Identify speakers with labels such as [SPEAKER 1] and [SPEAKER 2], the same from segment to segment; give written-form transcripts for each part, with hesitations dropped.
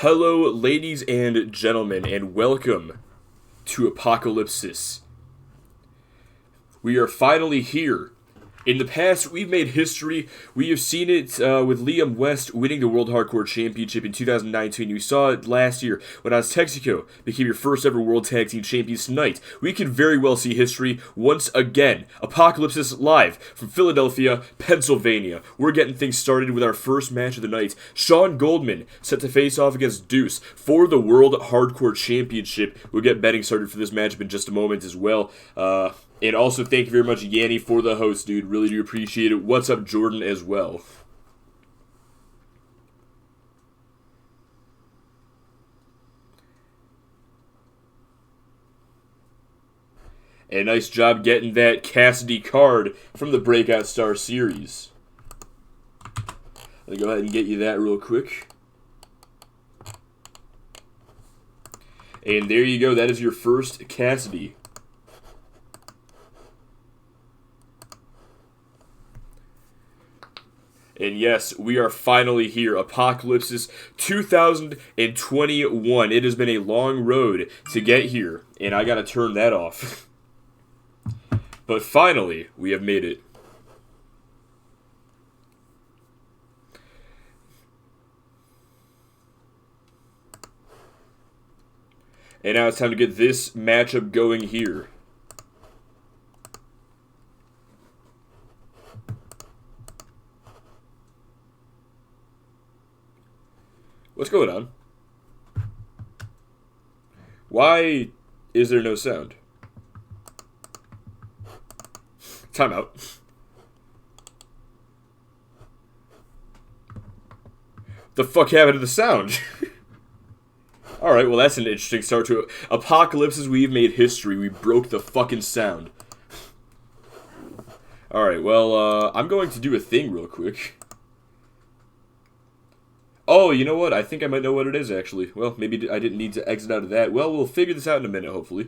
[SPEAKER 1] Hello, ladies and gentlemen, and welcome to Apocalypsis. We are finally here. In the past, we've made history. We have seen it with Liam West winning the World Hardcore Championship in 2019. We saw it last year when Aztexico became your first ever World Tag Team Champions. Tonight, we can very well see history once again. Apocalypsis live from Philadelphia, Pennsylvania. We're getting things started with our first match of the night. Sean Goldman set to face off against Deuce for the World Hardcore Championship. We'll get betting started for this matchup in just a moment as well. And also, thank you very much, Yanni, for the host, dude. Really do appreciate it. What's up, Jordan, as well? And nice job getting that Cassidy card from the Breakout Star Series. Let me go ahead and get you that real quick. And there you go. That is your first Cassidy. And yes, we are finally here. Apocalypsis 2021. It has been a long road to get here, and I gotta turn that off. But finally, we have made it. And now it's time to get this matchup going here. What's going on? Why is there no sound? Timeout. The fuck happened to the sound? Alright, well that's an interesting start to it. Apocalypses, we've made history. We broke the fucking sound. Alright, well, I'm going to do a thing real quick. Oh, you know what? I think I might know what it is, actually. Well, maybe I didn't need to exit out of that. Well, we'll figure this out in a minute, hopefully.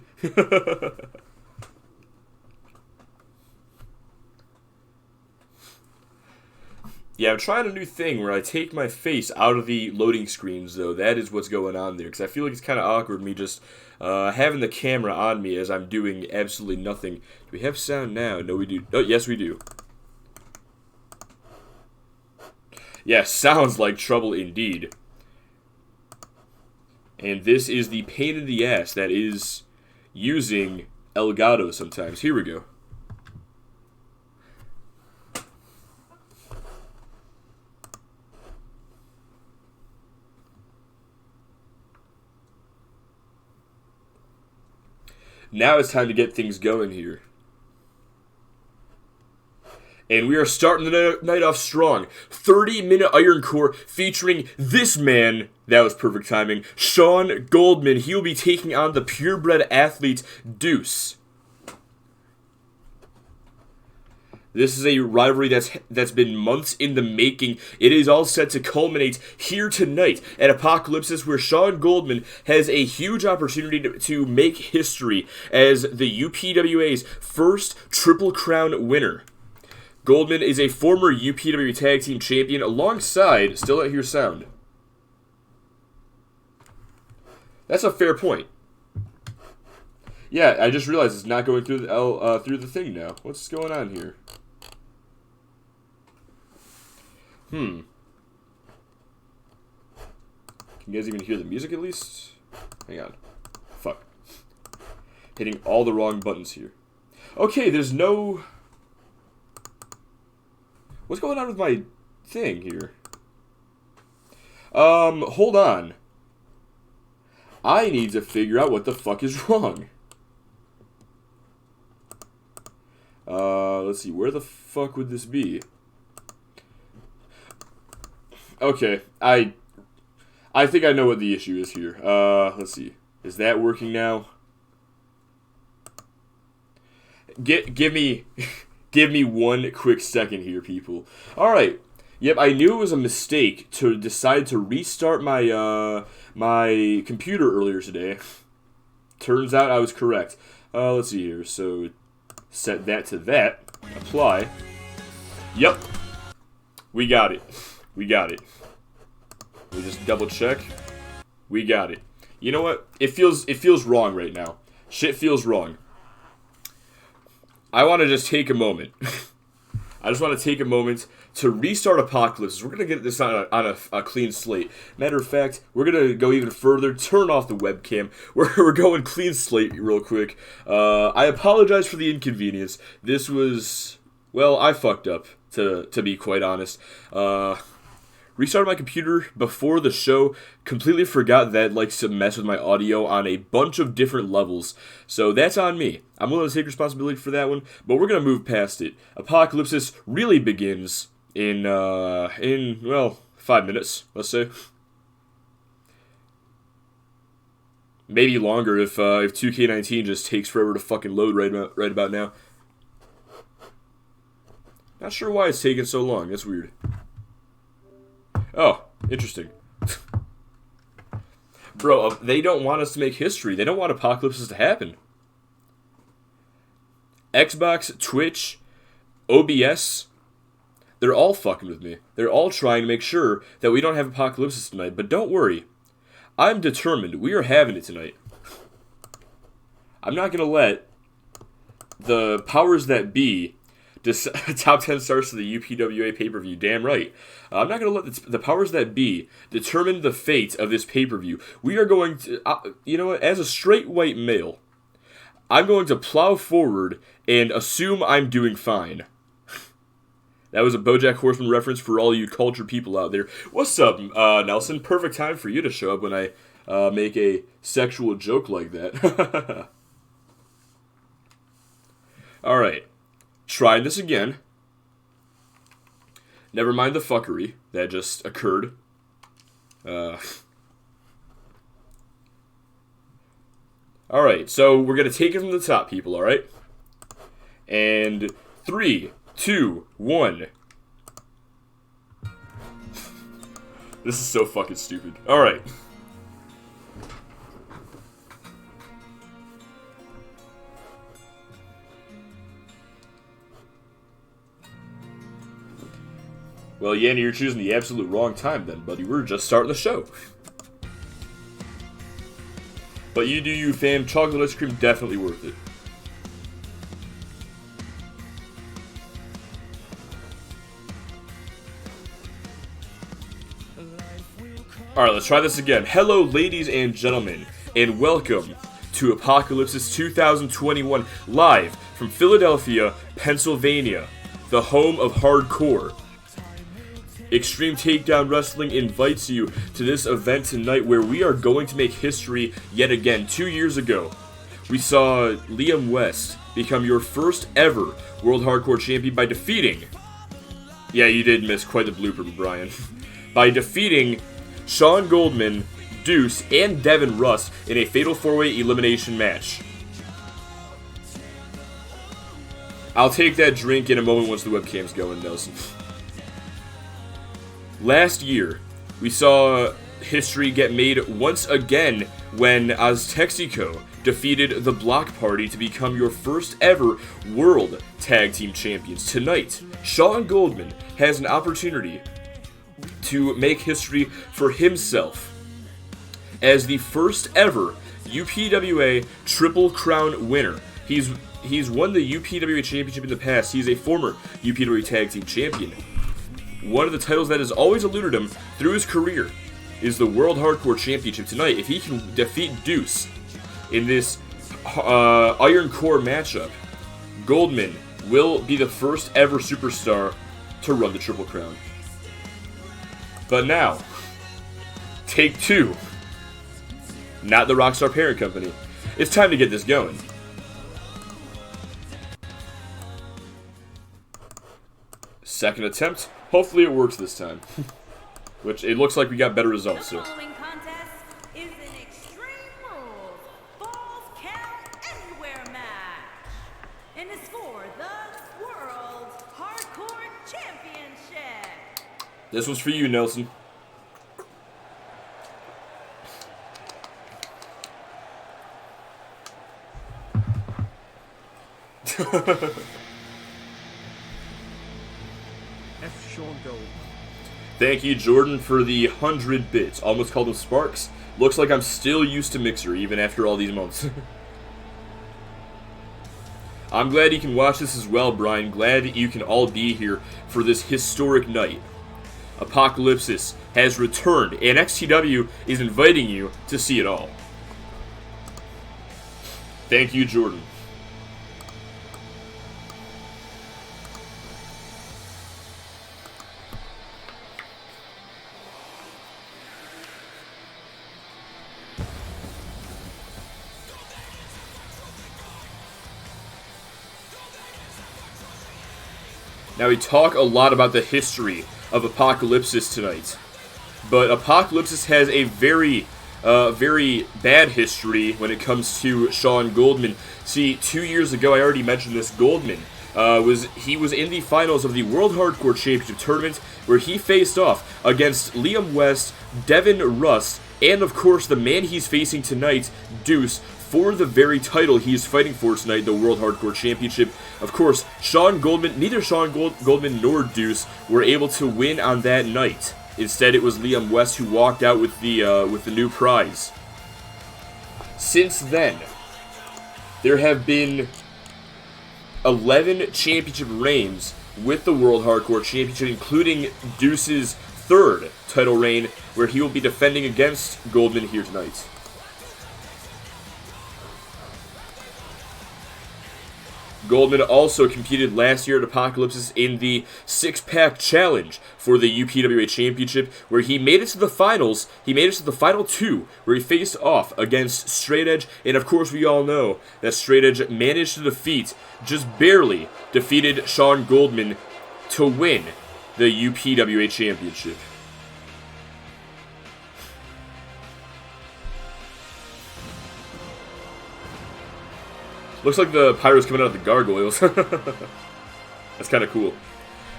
[SPEAKER 1] Yeah, I'm trying a new thing where I take my face out of the loading screens, though. That is what's going on there, because I feel like it's kind of awkward me just having the camera on me as I'm doing absolutely nothing. Do we have sound now? No, we do. Oh, yes, we do. Yeah, sounds like trouble indeed. And this is the pain in the ass that is using Elgato sometimes. Here we go. Now it's time to get things going here. And we are starting the night off strong. 30-minute Iron Core featuring this man. That was perfect timing. Sean Goldman. He will be taking on the purebred athlete Deuce. This is a rivalry that's been months in the making. It is all set to culminate here tonight at Apocalypsis, where Sean Goldman has a huge opportunity to make history as the UPWA's first Triple Crown winner. Goldman is a former UPW Tag Team Champion alongside... Still not hear sound. That's a fair point. Yeah, I just realized it's not going through the thing now. What's going on here? Can you guys even hear the music at least? Hang on. Fuck. Hitting all the wrong buttons here. Okay, there's no... What's going on with my thing here? Hold on. I need to figure out what the fuck is wrong. Let's see. Where the fuck would this be? Okay, I think I know what the issue is here. Let's see. Is that working now? Give me one quick second here, people. Alright. Yep, I knew it was a mistake to decide to restart my my computer earlier today. Turns out I was correct. Let's see here. So, set that to that. Apply. Yep. We got it. We got it. Let me just double check. We got it. You know what? It feels wrong right now. Shit feels wrong. I want to just take a moment. I just want to take a moment to restart Apocalypsis. We're going to get this on a clean slate. Matter of fact, we're going to go even further. Turn off the webcam. We're going clean slate real quick. I apologize for the inconvenience. This was... Well, I fucked up, to be quite honest. Restarted my computer before the show. Completely forgot that it likes to mess with my audio on a bunch of different levels. So that's on me. I'm willing to take responsibility for that one, but we're going to move past it. Apocalypsis really begins in 5 minutes, let's say. Maybe longer if 2K19 just takes forever to fucking load right about now. Not sure why it's taking so long. That's weird. Oh, interesting. Bro, they don't want us to make history. They don't want Apocalypses to happen. Xbox, Twitch, OBS, they're all fucking with me. They're all trying to make sure that we don't have Apocalypsis tonight. But don't worry. I'm determined. We are having it tonight. I'm not going to let the powers that be... top 10 starts to the UPWA pay-per-view. Damn right. I'm not going to let the powers that be determine the fate of this pay-per-view. We are going to, you know what, as a straight white male, I'm going to plow forward and assume I'm doing fine. That was a BoJack Horseman reference for all you cultured people out there. What's up, Nelson? Perfect time for you to show up when I make a sexual joke like that. Alright. Try this again. Never mind the fuckery that just occurred. Alright, so we're going to take it from the top, people, alright? And 3, 2, 1. This is so fucking stupid. Alright. Well, Yanni, you're choosing the absolute wrong time then, buddy. We're just starting the show. But you do you, fam. Chocolate ice cream, definitely worth it. Alright, let's try this again. Hello, ladies and gentlemen, and welcome to Apocalypsis 2021, live from Philadelphia, Pennsylvania, the home of hardcore. Extreme Takedown Wrestling invites you to this event tonight where we are going to make history yet again. 2 years ago, we saw Liam West become your first ever World Hardcore Champion by defeating... Yeah, you did miss quite the blooper, Brian. By defeating Sean Goldman, Deuce, and Devin Rust in a Fatal 4-Way elimination match. I'll take that drink in a moment once the webcam's going, Nelson. Last year, we saw history get made once again when Aztexico defeated the Block Party to become your first ever World Tag Team Champions. Tonight, Sean Goldman has an opportunity to make history for himself as the first ever UPWA Triple Crown winner. He's won the UPWA Championship in the past. He's a former UPWA Tag Team Champion. One of the titles that has always eluded him through his career is the World Hardcore Championship. Tonight, if he can defeat Deuce in this Iron Core matchup, Goldman will be the first ever superstar to run the Triple Crown. But now, take two. Not the Rockstar parent company. It's time to get this going. Second attempt. Hopefully it works this time. Which, it looks like we got better results, so.
[SPEAKER 2] The following contest is an Extreme Rules Falls Count Anywhere match. And it's for the World Hardcore Championship.
[SPEAKER 1] This one's for you, Nelson. Thank you, Jordan, for the 100 bits. Almost called him Sparks. Looks like I'm still used to Mixer, even after all these months. I'm glad you can watch this as well, Brian. Glad that you can all be here for this historic night. Apocalypsis has returned, and XTW is inviting you to see it all. Thank you, Jordan. Now, we talk a lot about the history of Apocalypsis tonight, but Apocalypsis has a very bad history when it comes to Sean Goldman. See, 2 years ago, I already mentioned this, Goldman was in the finals of the World Hardcore Championship Tournament, where he faced off against Liam West, Devin Rust, and of course the man he's facing tonight, Deuce, for the very title he is fighting for tonight, the World Hardcore Championship. Of course, neither Sean Goldman nor Deuce were able to win on that night. Instead, it was Liam West who walked out with the new prize. Since then, there have been 11 championship reigns with the World Hardcore Championship, including Deuce's third title reign, where he will be defending against Goldman here tonight. Goldman also competed last year at Apocalypsis in the six-pack challenge for the UPWA Championship, where he made it to the finals. He made it to the final two, where he faced off against Straight Edge, and of course we all know that Straight Edge managed to just barely defeated Sean Goldman to win the UPWA Championship. Looks like the pyro's coming out of the gargoyles. That's kind of cool.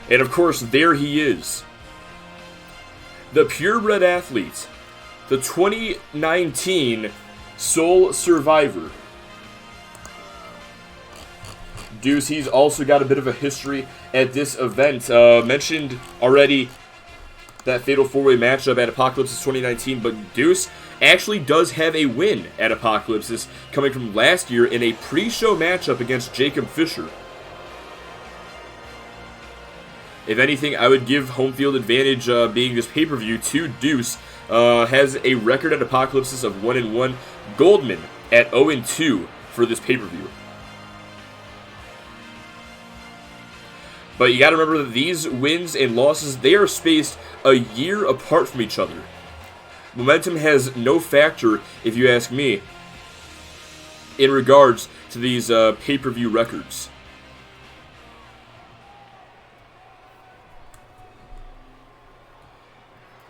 [SPEAKER 1] And of course, there he is. The purebred athlete. The 2019 Sole Survivor. Deuce, he's also got a bit of a history at this event. Mentioned already that Fatal 4-Way matchup at Apocalypsis 2019, but Deuce actually does have a win at Apocalypsis, coming from last year in a pre-show matchup against Jacob Fisher. If anything, I would give home field advantage, being this pay-per-view, to Deuce. Has a record at Apocalypsis of 1-1. Goldman at 0-2 for this pay-per-view. But you gotta remember that these wins and losses, they are spaced a year apart from each other. Momentum has no factor, if you ask me, in regards to these pay-per-view records.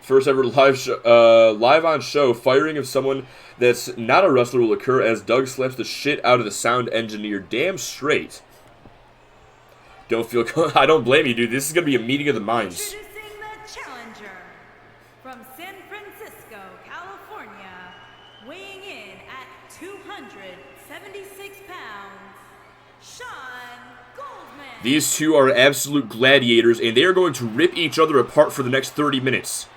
[SPEAKER 1] First ever live on show, firing of someone that's not a wrestler will occur as Doug slaps the shit out of the sound engineer. Damn straight. Don't feel... I don't blame you, dude. This is going to be a meeting of the minds.
[SPEAKER 2] Introducing the challenger from San Francisco, California, weighing in at 276 pounds, Sean Goldman.
[SPEAKER 1] These two are absolute gladiators, and they are going to rip each other apart for the next 30 minutes.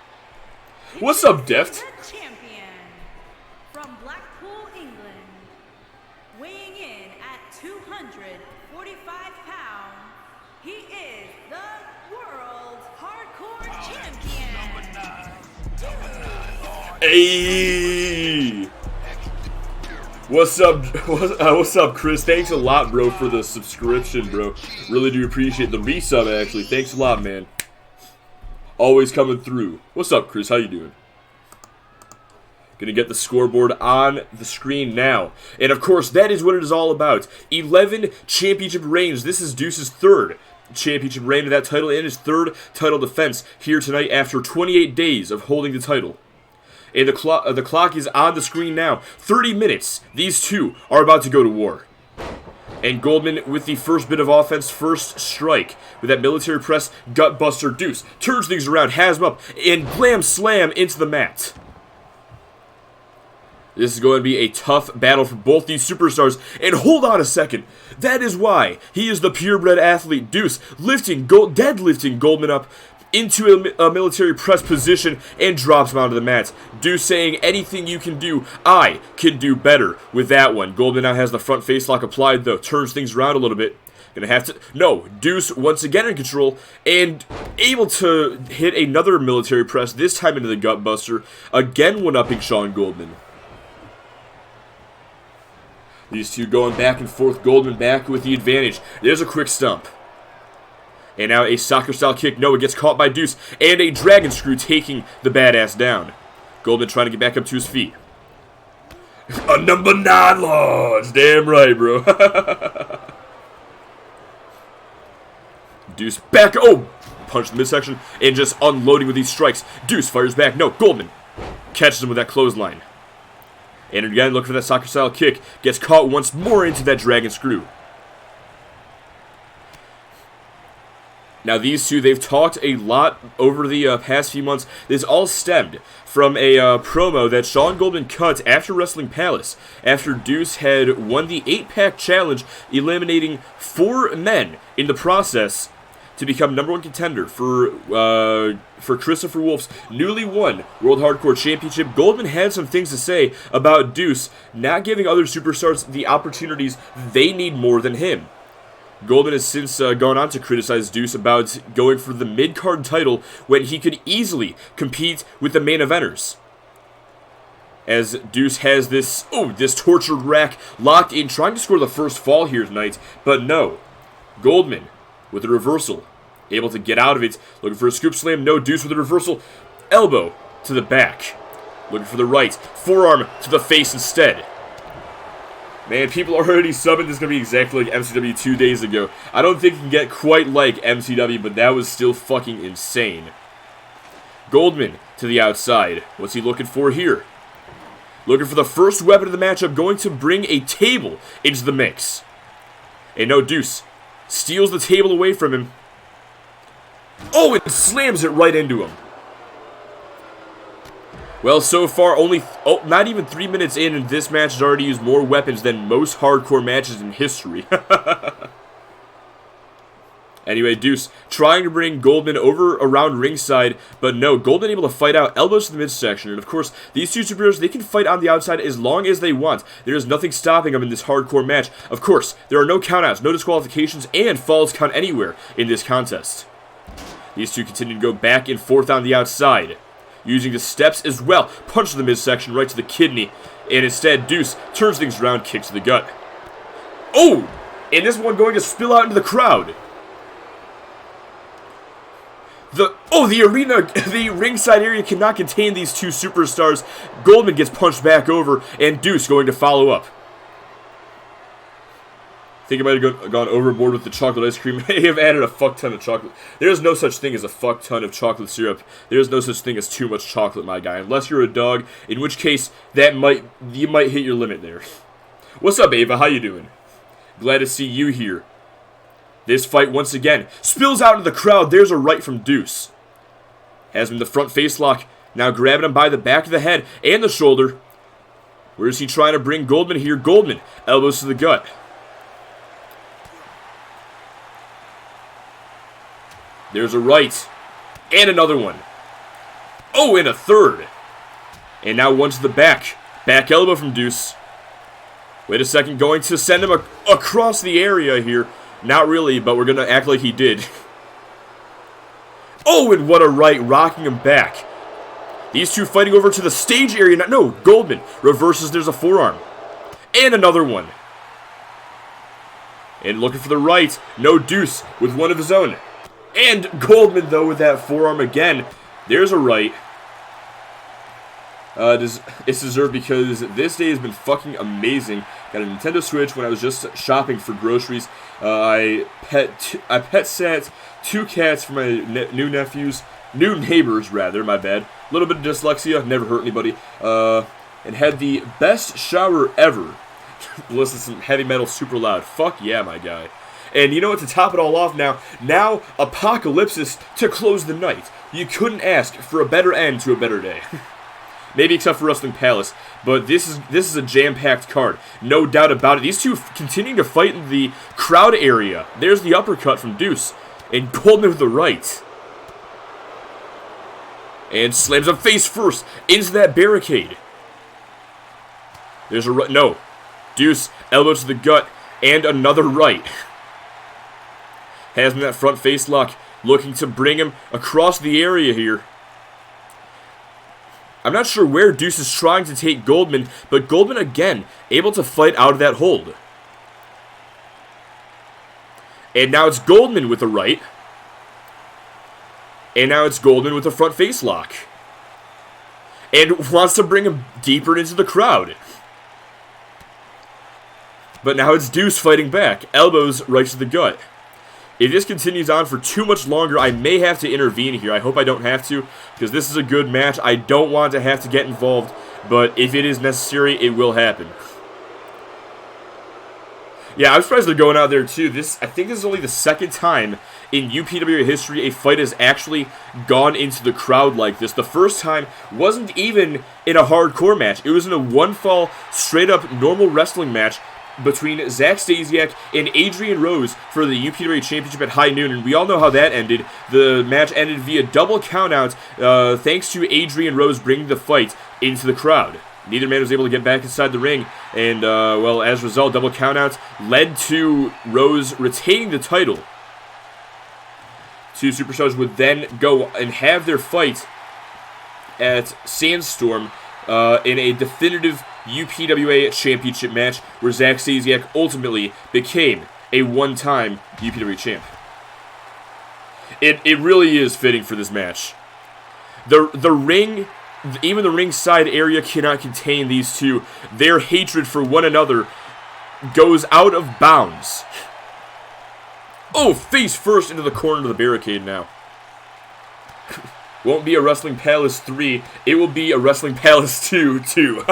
[SPEAKER 1] What's up, Deft?
[SPEAKER 2] The champion from Blackpool, England, weighing in at 245 pounds, he is the world hardcore champion.
[SPEAKER 1] Hey! What's up, Chris? Thanks a lot, bro, for the subscription, bro. Really do appreciate the resub, actually. Thanks a lot, man. Always coming through. What's up, Chris? How you doing? Gonna get the scoreboard on the screen now. And of course, that is what it is all about. 11 championship reigns. This is Deuce's third championship reign of that title and his third title defense here tonight after 28 days of holding the title. And the clock is on the screen now. 30 minutes. These two are about to go to war. And Goldman with the first bit of offense, first strike. With that military press, gutbuster. Deuce turns things around, has him up, and blam slam into the mat. This is going to be a tough battle for both these superstars. And hold on a second. That is why he is the purebred athlete, Deuce, deadlifting Goldman up into a military press position and drops him onto the mat. Deuce saying, anything you can do, I can do better with that one. Goldman now has the front face lock applied, though. Turns things around a little bit. Gonna have to... No, Deuce once again in control and able to hit another military press, this time into the gut buster. Again one-upping Sean Goldman. These two going back and forth. Goldman back with the advantage. There's a quick stump. And now a soccer-style kick. Noah gets caught by Deuce. And a dragon screw taking the badass down. Goldman trying to get back up to his feet. A number 9 launch. Damn right, bro. Deuce back. Oh! Punch the midsection. And just unloading with these strikes. Deuce fires back. No, Goldman catches him with that clothesline. And again, looking for that soccer-style kick. Gets caught once more into that dragon screw. Now, these two, they've talked a lot over the past few months. This all stemmed from a promo that Sean Goldman cut after Wrestling Palace, after Deuce had won the 8-pack challenge, eliminating 4 men in the process to become #1 contender for Christopher Wolf's newly won World Hardcore Championship. Goldman had some things to say about Deuce not giving other superstars the opportunities they need more than him. Goldman has since gone on to criticize Deuce about going for the mid-card title when he could easily compete with the main eventers. As Deuce has this tortured rack locked in, trying to score the first fall here tonight, but no. Goldman with a reversal, able to get out of it, looking for a scoop slam, no. Deuce with a reversal, elbow to the back, looking for the right, forearm to the face instead. Man, people are already subbing. This is going to be exactly like MCW 2 days ago. I don't think it can get quite like MCW, but that was still fucking insane. Goldman to the outside. What's he looking for here? Looking for the first weapon of the matchup, going to bring a table into the mix. And no, Deuce steals the table away from him. Oh, and slams it right into him. Well, so far, not even 3 minutes in, and this match has already used more weapons than most hardcore matches in history. Anyway, Deuce trying to bring Goldman over around ringside, but no, Goldman able to fight out, elbows to the midsection, and of course, these two superheroes, they can fight on the outside as long as they want. There is nothing stopping them in this hardcore match. Of course, there are no countouts, no disqualifications, and falls count anywhere in this contest. These two continue to go back and forth on the outside, using the steps as well. Punch to the midsection, right to the kidney. And instead, Deuce turns things around, kicks to the gut. Oh! And this one going to spill out into the crowd. The ringside area cannot contain these two superstars. Goldman gets punched back over, and Deuce going to follow up. I think I might have gone overboard with the chocolate ice cream. May have added a fuck ton of chocolate. There is no such thing as a fuck ton of chocolate syrup. There is no such thing as too much chocolate, my guy. Unless you're a dog, in which case you might hit your limit there. What's up, Ava? How you doing? Glad to see you here. This fight once again spills out into the crowd. There's a right from Deuce. Has him in the front face lock. Now grabbing him by the back of the head and the shoulder. Where is he trying to bring Goldman here? Goldman elbows to the gut. There's a right. And another one. Oh, and a third. And now one to the back. Back elbow from Deuce. Wait a second. Going to send him across the area here. Not really, but we're going to act like he did. Oh, and what a right. Rocking him back. These two fighting over to the stage area. No, Goldman reverses. There's a forearm. And another one. And looking for the right. No, Deuce with one of his own. And Goldman, though, with that forearm again. There's a right. It's deserved because this day has been fucking amazing. Got a Nintendo Switch when I was just shopping for groceries. I pet sat 2 cats for my new neighbors, rather, my bad. A little bit of dyslexia, never hurt anybody. And had the best shower ever. Listen to some heavy metal super loud. Fuck yeah, my guy. And you know what, to top it all off now Apocalypsis to close the night. You couldn't ask for a better end to a better day. Maybe except for Wrestling Palace, but this is a jam-packed card, no doubt about it. These two continuing to fight in the crowd area. There's the uppercut from Deuce, and Goldman with the right. And slams him face first into that barricade. There's a right. No. Deuce, elbow to the gut, and another right. Has him in that front face lock, looking to bring him across the area here. I'm not sure where Deuce is trying to take Goldman, but Goldman again able to fight out of that hold. And now it's Goldman with the right. And now it's Goldman with the front face lock. And wants to bring him deeper into the crowd. But now it's Deuce fighting back. Elbows right to the gut. If this continues on for too much longer, I may have to intervene here. I hope I don't have to, because this is a good match. I don't want to have to get involved, but if it is necessary, it will happen. Yeah, I'm surprised they're going out there, too. I think this is only the second time in UPWA history a fight has actually gone into the crowd like this. The first time wasn't even in a hardcore match. It was in a one-fall, straight-up normal wrestling match between Zach Stasiak and Adrian Rose for the UPWA Championship at high noon, and we all know how that ended. The match ended via double countout, thanks to Adrian Rose bringing the fight into the crowd. Neither man was able to get back inside the ring, and, well, as a result, double countouts led to Rose retaining the title. Two superstars would then go and have their fight at Sandstorm in a definitive UPWA Championship match where Zach Stasiak ultimately became a one-time UPWA champ. It really is fitting for this match. The ring, even the ringside area cannot contain these two. Their hatred for one another goes out of bounds. Oh, face first into the corner of the barricade now. Won't be a Wrestling Palace 3, it will be a Wrestling Palace 2, too.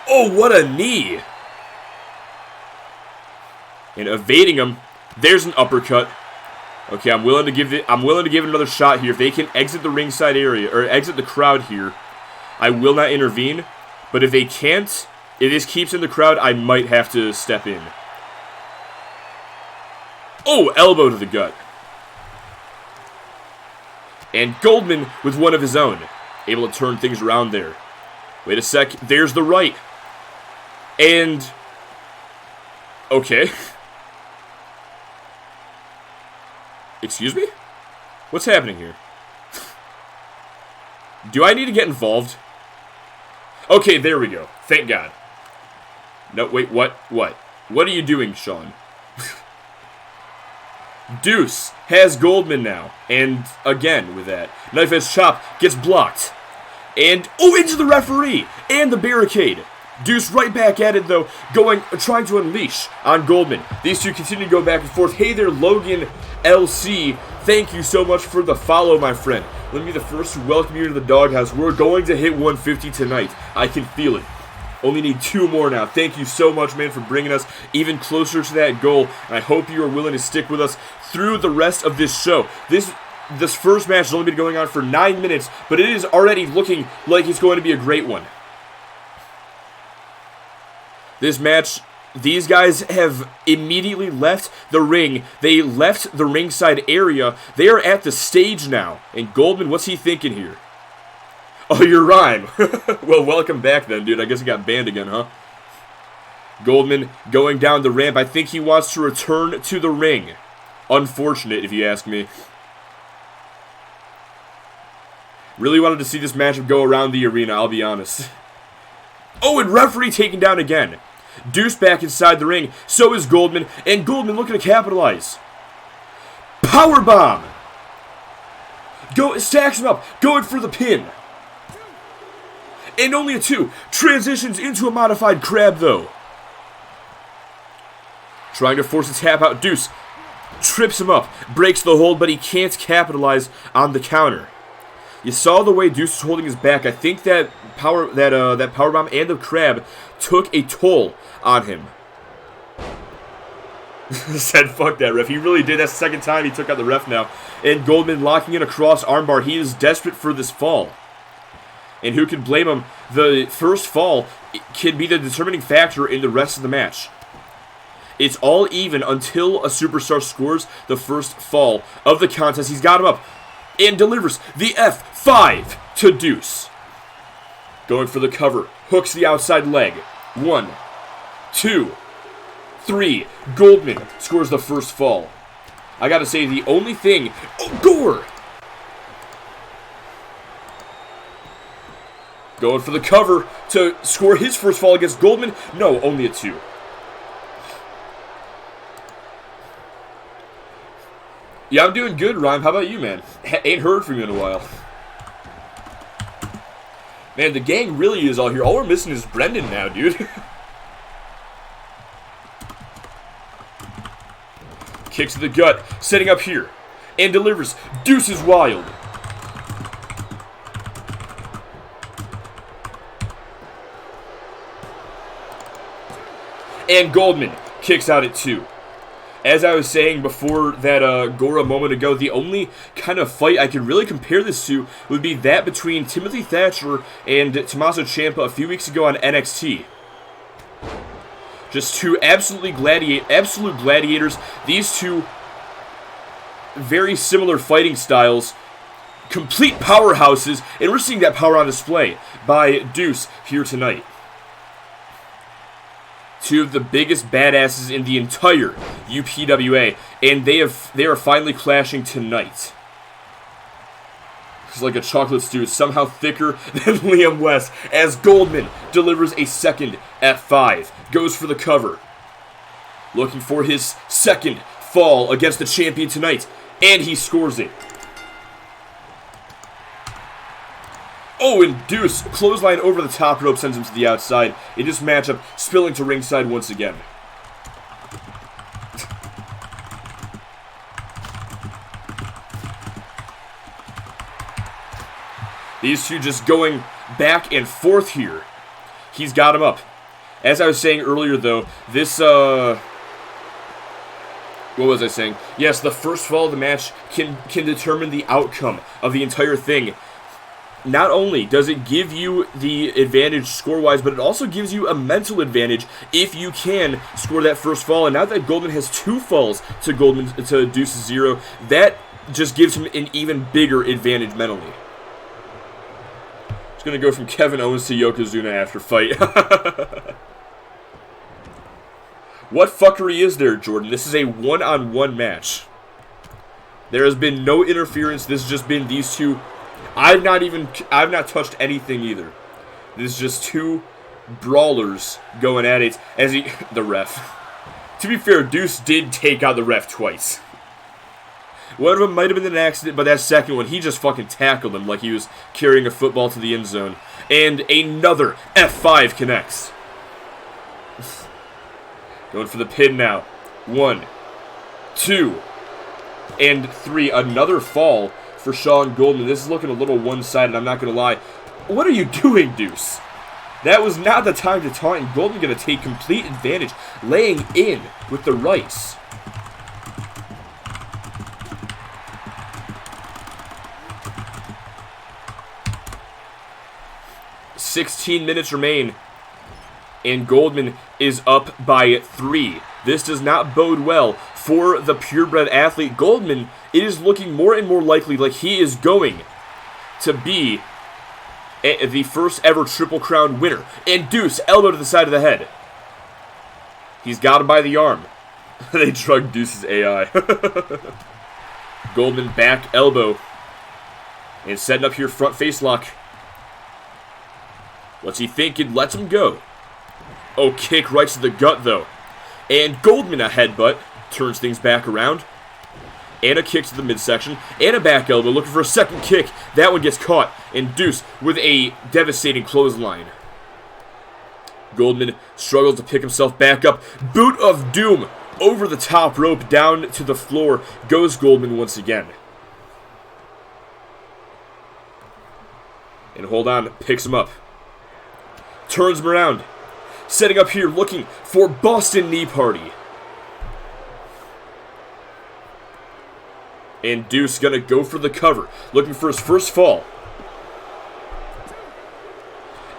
[SPEAKER 1] Oh, what a knee! And evading him, there's an uppercut. Okay, I'm willing to give it another shot here. If they can exit the ringside area, or exit the crowd here, I will not intervene. But if they can't, if this keeps in the crowd, I might have to step in. Oh, elbow to the gut. And Goldman with one of his own. Able to turn things around there. Wait a sec. There's the right. And... okay. Excuse me? What's happening here? Do I need to get involved? Okay, there we go. Thank God. No, wait, what? What? What are you doing, Sean? Deuce has Goldman now. And again with that. Knife edge chop gets blocked. And, oh, into the referee! And the barricade. Deuce right back at it, though, trying to unleash on Goldman. These two continue to go back and forth. Hey there, Logan LC. Thank you so much for the follow, my friend. Let me be the first to welcome you to the doghouse. We're going to hit 150 tonight. I can feel it. Only need 2 more now. Thank you so much, man, for bringing us even closer to that goal. And I hope you are willing to stick with us through the rest of this show. This first match has only been going on for 9 minutes, but it is already looking like it's going to be a great one. This match, these guys have immediately left the ring. They left the ringside area. They are at the stage now. And Goldman, what's he thinking here? Oh, your rhyme. Well, welcome back then, dude. I guess he got banned again, huh? Goldman going down the ramp. I think he wants to return to the ring. Unfortunate, if you ask me. Really wanted to see this matchup go around the arena, I'll be honest. Oh, and referee taken down again. Deuce back inside the ring. So is Goldman. And Goldman looking to capitalize. Powerbomb. Stacks him up. Going for the pin. And only a 2. Transitions into a modified crab, though. Trying to force a tap out. Deuce trips him up. Breaks the hold, but he can't capitalize on the counter. You saw the way Deuce was holding his back. I think that powerbomb and the crab took a toll on him. Said fuck that ref. He really did. That's the second time he took out the ref now. And Goldman locking in a cross armbar. He is desperate for this fall. And who can blame him? The first fall can be the determining factor in the rest of the match. It's all even until a superstar scores the first fall of the contest. He's got him up. and delivers the F5 to Deuce. Going for the cover, hooks the outside leg. 1, 2, 3. Goldman scores the first fall. I gotta say, the only thing... Oh, Gore! Going for the cover to score his first fall against Goldman. No, only a 2. Yeah, I'm doing good, Rhyme. How about you, man? Ain't heard from you in a while. Man, the gang really is all here. All we're missing is Brendan now, dude. Kicks to the gut, setting up here, and delivers. Deuce is wild. And Goldman kicks out at 2. As I was saying before that Gore a moment ago, the only kind of fight I could really compare this to would be that between Timothy Thatcher and Tommaso Ciampa a few weeks ago on NXT. Just two absolute gladiators. These two very similar fighting styles, complete powerhouses, and we're seeing that power on display by Deuce here tonight. Two of the biggest badasses in the entire UPWA, and they are finally clashing tonight. It's like a chocolate stew, somehow thicker than Liam West, as Goldman delivers a second F5. Goes for the cover. Looking for his second fall against the champion tonight, and he scores it. Oh, and Deuce, clothesline over the top rope, sends him to the outside. In this matchup, spilling to ringside once again. These two just going back and forth here. He's got him up. As I was saying earlier, though, this, what was I saying? Yes, the first fall of the match can determine the outcome of the entire thing. Not only does it give you the advantage score-wise, but it also gives you a mental advantage if you can score that first fall. And now that Goldman has 2 falls to Deuce's 0, that just gives him an even bigger advantage mentally. It's going to go from Kevin Owens to Yokozuna after fight. What fuckery is there, Jordan? This is a one-on-one match. There has been no interference. This has just been these two. I've not touched anything either. This is just two brawlers going at it as the ref. To be fair, Deuce did take out the ref twice. One of them might have been an accident, but that second one, he just fucking tackled him like he was carrying a football to the end zone. And another F5 connects. Going for the pin now. 1, 2, and 3. Another fall for Sean Goldman. This is looking a little one-sided, I'm not going to lie. What are you doing, Deuce? That was not the time to taunt, and Goldman going to take complete advantage, laying in with the rights. "16 minutes remain, and Goldman is up by 3. This does not bode well for the purebred athlete. Goldman, it is looking more and more likely like he is going to be the first ever Triple Crown winner. And Deuce, elbow to the side of the head. He's got him by the arm. They drugged Deuce's AI. Goldman back elbow. And setting up here front face lock. What's he thinking? Lets him go. Oh, kick right to the gut, though. And Goldman, a headbutt, turns things back around. And a kick to the midsection. And a back elbow, looking for a second kick. That one gets caught. And Deuce with a devastating clothesline. Goldman struggles to pick himself back up. Boot of Doom over the top rope, down to the floor. Goes Goldman once again. And hold on, picks him up. Turns him around. Setting up here, looking for Boston Knee Party. And Deuce gonna go for the cover, looking for his first fall.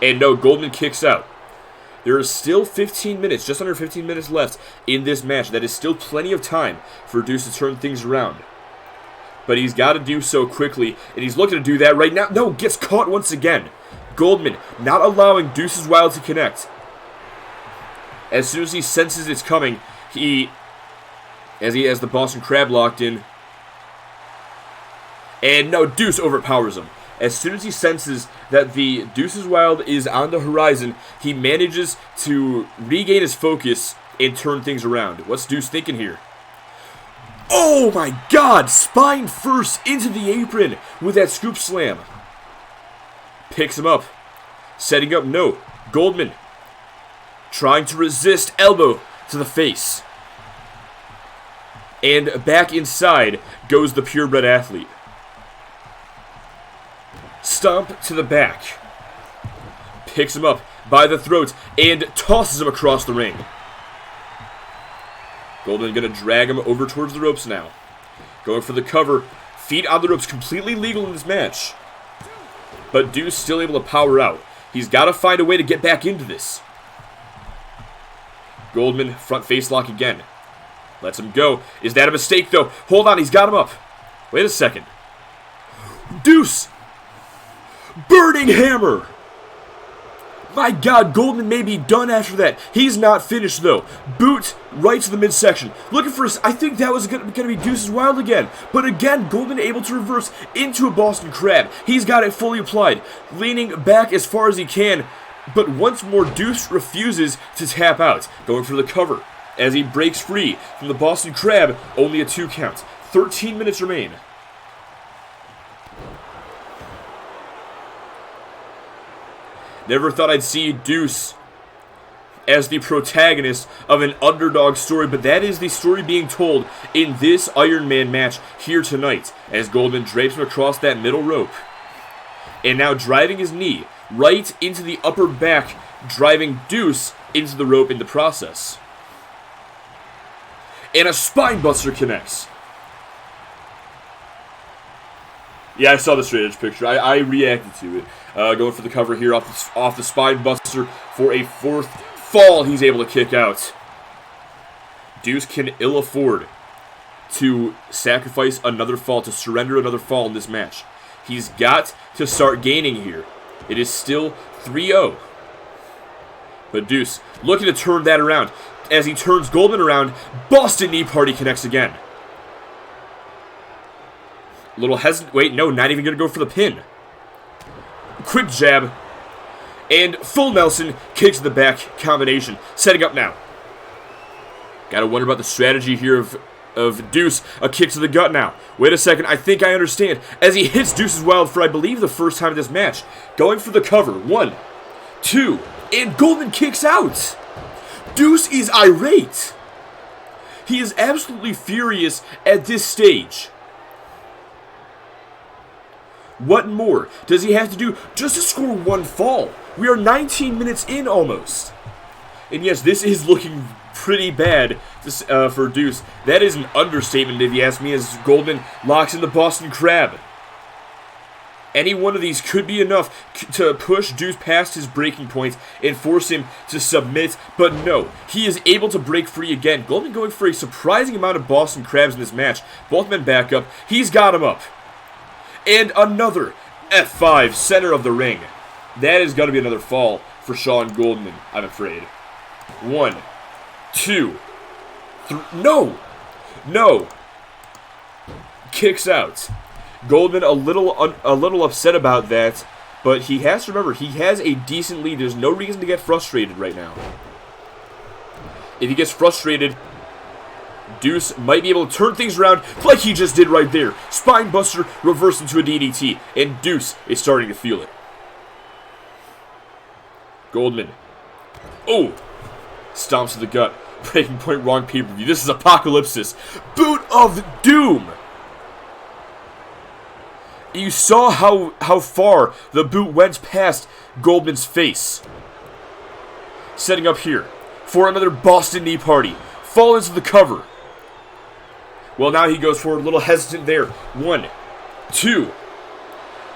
[SPEAKER 1] And no, Goldman kicks out. There is still 15 minutes, just under 15 minutes left in this match. That is still plenty of time for Deuce to turn things around. but he's got to do so quickly, and he's looking to do that right now. No, gets caught once again. Goldman not allowing Deuce's Wild to connect. As soon as he senses it's coming, as he has the Boston Crab locked in, and no, Deuce overpowers him. As soon as he senses that the Deuce's Wild is on the horizon, he manages to regain his focus and turn things around. What's Deuce thinking here? Oh my god! Spine first into the apron with that scoop slam. Picks him up. Setting up, no. Goldman trying to resist, elbow to the face. And back inside goes the purebred athlete. Stomp to the back. Picks him up by the throat and tosses him across the ring. Goldman going to drag him over towards the ropes now. Going for the cover. Feet on the ropes, completely legal in this match. But Deuce still able to power out. He's got to find a way to get back into this. Goldman, front face lock again. Lets him go. Is that a mistake, though? Hold on, he's got him up. Wait a second. Deuce! Burning hammer! My god, Goldman may be done after that. He's not finished, though. Boot right to the midsection. Looking for I think that was going to be Deuce's Wild again. But again, Goldman able to reverse into a Boston Crab. He's got it fully applied. Leaning back as far as he can. But once more, Deuce refuses to tap out. Going for the cover. As he breaks free from the Boston Crab, only a 2 count. 13 minutes remain. Never thought I'd see Deuce as the protagonist of an underdog story, but that is the story being told in this Iron Man match here tonight, as Goldman drapes him across that middle rope. And now driving his knee right into the upper back, driving Deuce into the rope in the process. And a spine buster connects. Yeah, I saw the straight edge picture. I reacted to it. Going for the cover here off the spine buster for a 4th fall he's able to kick out. Deuce can ill afford to sacrifice another fall, to surrender another fall in this match. He's got to start gaining here. It is still 3-0. But Deuce looking to turn that around. As he turns Goldman around, Boston Knee Party connects again. Little hesitant. Wait, no, not even going to go for the pin. Quick jab. And full Nelson kick to the back combination. Setting up now. Gotta wonder about the strategy here of Deuce. A kick to the gut now. Wait a second, I think I understand. As he hits Deuce's Wild for, I believe, the first time in this match. Going for the cover. 1, 2, and Goldman kicks out. Deuce is irate. He is absolutely furious at this stage. What more does he have to do just to score 1 fall? We are 19 minutes in almost. And yes, this is looking pretty bad for Deuce. That is an understatement if you ask me, as Goldman locks in the Boston Crab. Any one of these could be enough to push Deuce past his breaking point and force him to submit, but no, he is able to break free again. Goldman going for a surprising amount of Boston Crabs in this match. Both men back up. He's got him up. And another F5, center of the ring. That is going to be another fall for Sean Goldman, I'm afraid. 1, 2, 3. No. Kicks out. Goldman a little upset about that, but he has to remember, he has a decent lead. There's no reason to get frustrated right now. If he gets frustrated, Deuce might be able to turn things around like he just did right there. Spine buster, reverse into a DDT, and Deuce is starting to feel it. Goldman. Oh! Stomps to the gut. Breaking point, wrong pay-per-view. This is Apocalypsis. Boot of Doom! You saw how far the boot went past Goldman's face. Setting up here for another Boston Knee Party. Fall into the cover. Well, now he goes for a little hesitant there. 1, 2,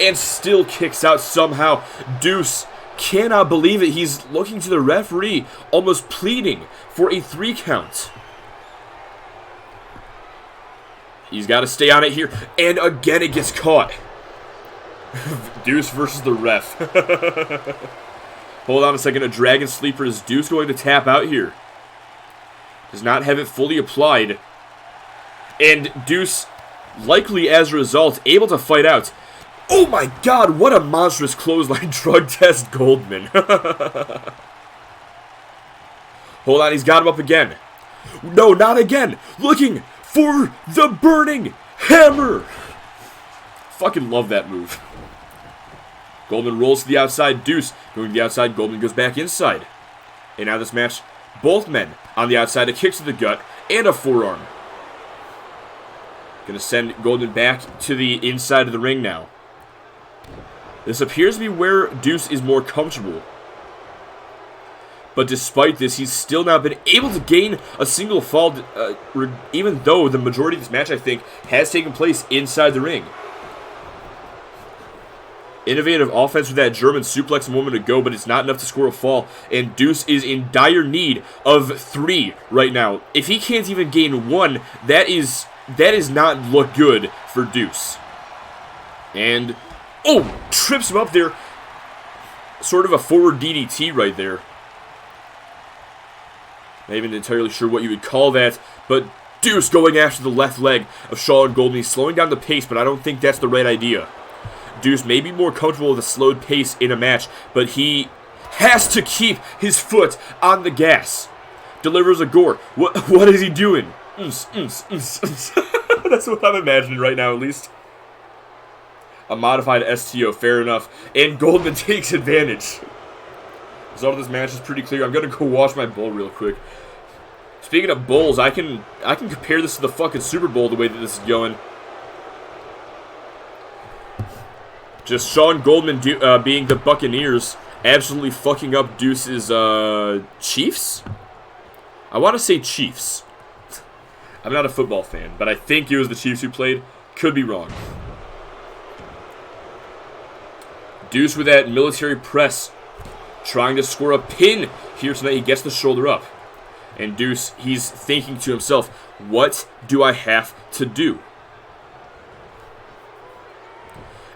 [SPEAKER 1] and still kicks out somehow. Deuce cannot believe it. He's looking to the referee, almost pleading for a 3 count. He's got to stay on it here. And again, it gets caught. Deuce versus the ref. Hold on a second. A Dragon Sleeper. Is Deuce going to tap out here? Does not have it fully applied. And Deuce, likely as a result, able to fight out. Oh my god, what a monstrous clothesline drug test, Goldman. Hold on, he's got him up again. No, not again. Looking for the burning hammer. Fucking love that move. Goldman rolls to the outside. Deuce going to the outside. Goldman goes back inside. And now this match, both men on the outside. A kick to the gut and a forearm. Going to send Goldman back to the inside of the ring now. This appears to be where Deuce is more comfortable. But despite this, he's still not been able to gain a single fall, even though the majority of this match, I think, has taken place inside the ring. Innovative offense with that German suplex a moment ago, but it's not enough to score a fall. And Deuce is in dire need of 3 right now. If he can't even gain 1, that is not look good for Deuce. And, oh, trips him up there. Sort of a forward DDT right there. Not even entirely sure what you would call that, but Deuce going after the left leg of Sean Goldman. He's slowing down the pace, but I don't think that's the right idea. Deuce may be more comfortable with a slowed pace in a match, but he has to keep his foot on the gas. Delivers a gore. What is he doing? That's what I'm imagining right now, at least. A modified STO, fair enough. And Goldman takes advantage. The result of this match is pretty clear. I'm going to go wash my bowl real quick. Speaking of bowls, I can compare this to the fucking Super Bowl the way that this is going. Just Sean Goldman being the Buccaneers, absolutely fucking up Deuce's Chiefs? I want to say Chiefs. I'm not a football fan, but I think it was the Chiefs who played. Could be wrong. Deuce with that military press, trying to score a pin here tonight. He gets the shoulder up. And Deuce, he's thinking to himself, what do I have to do?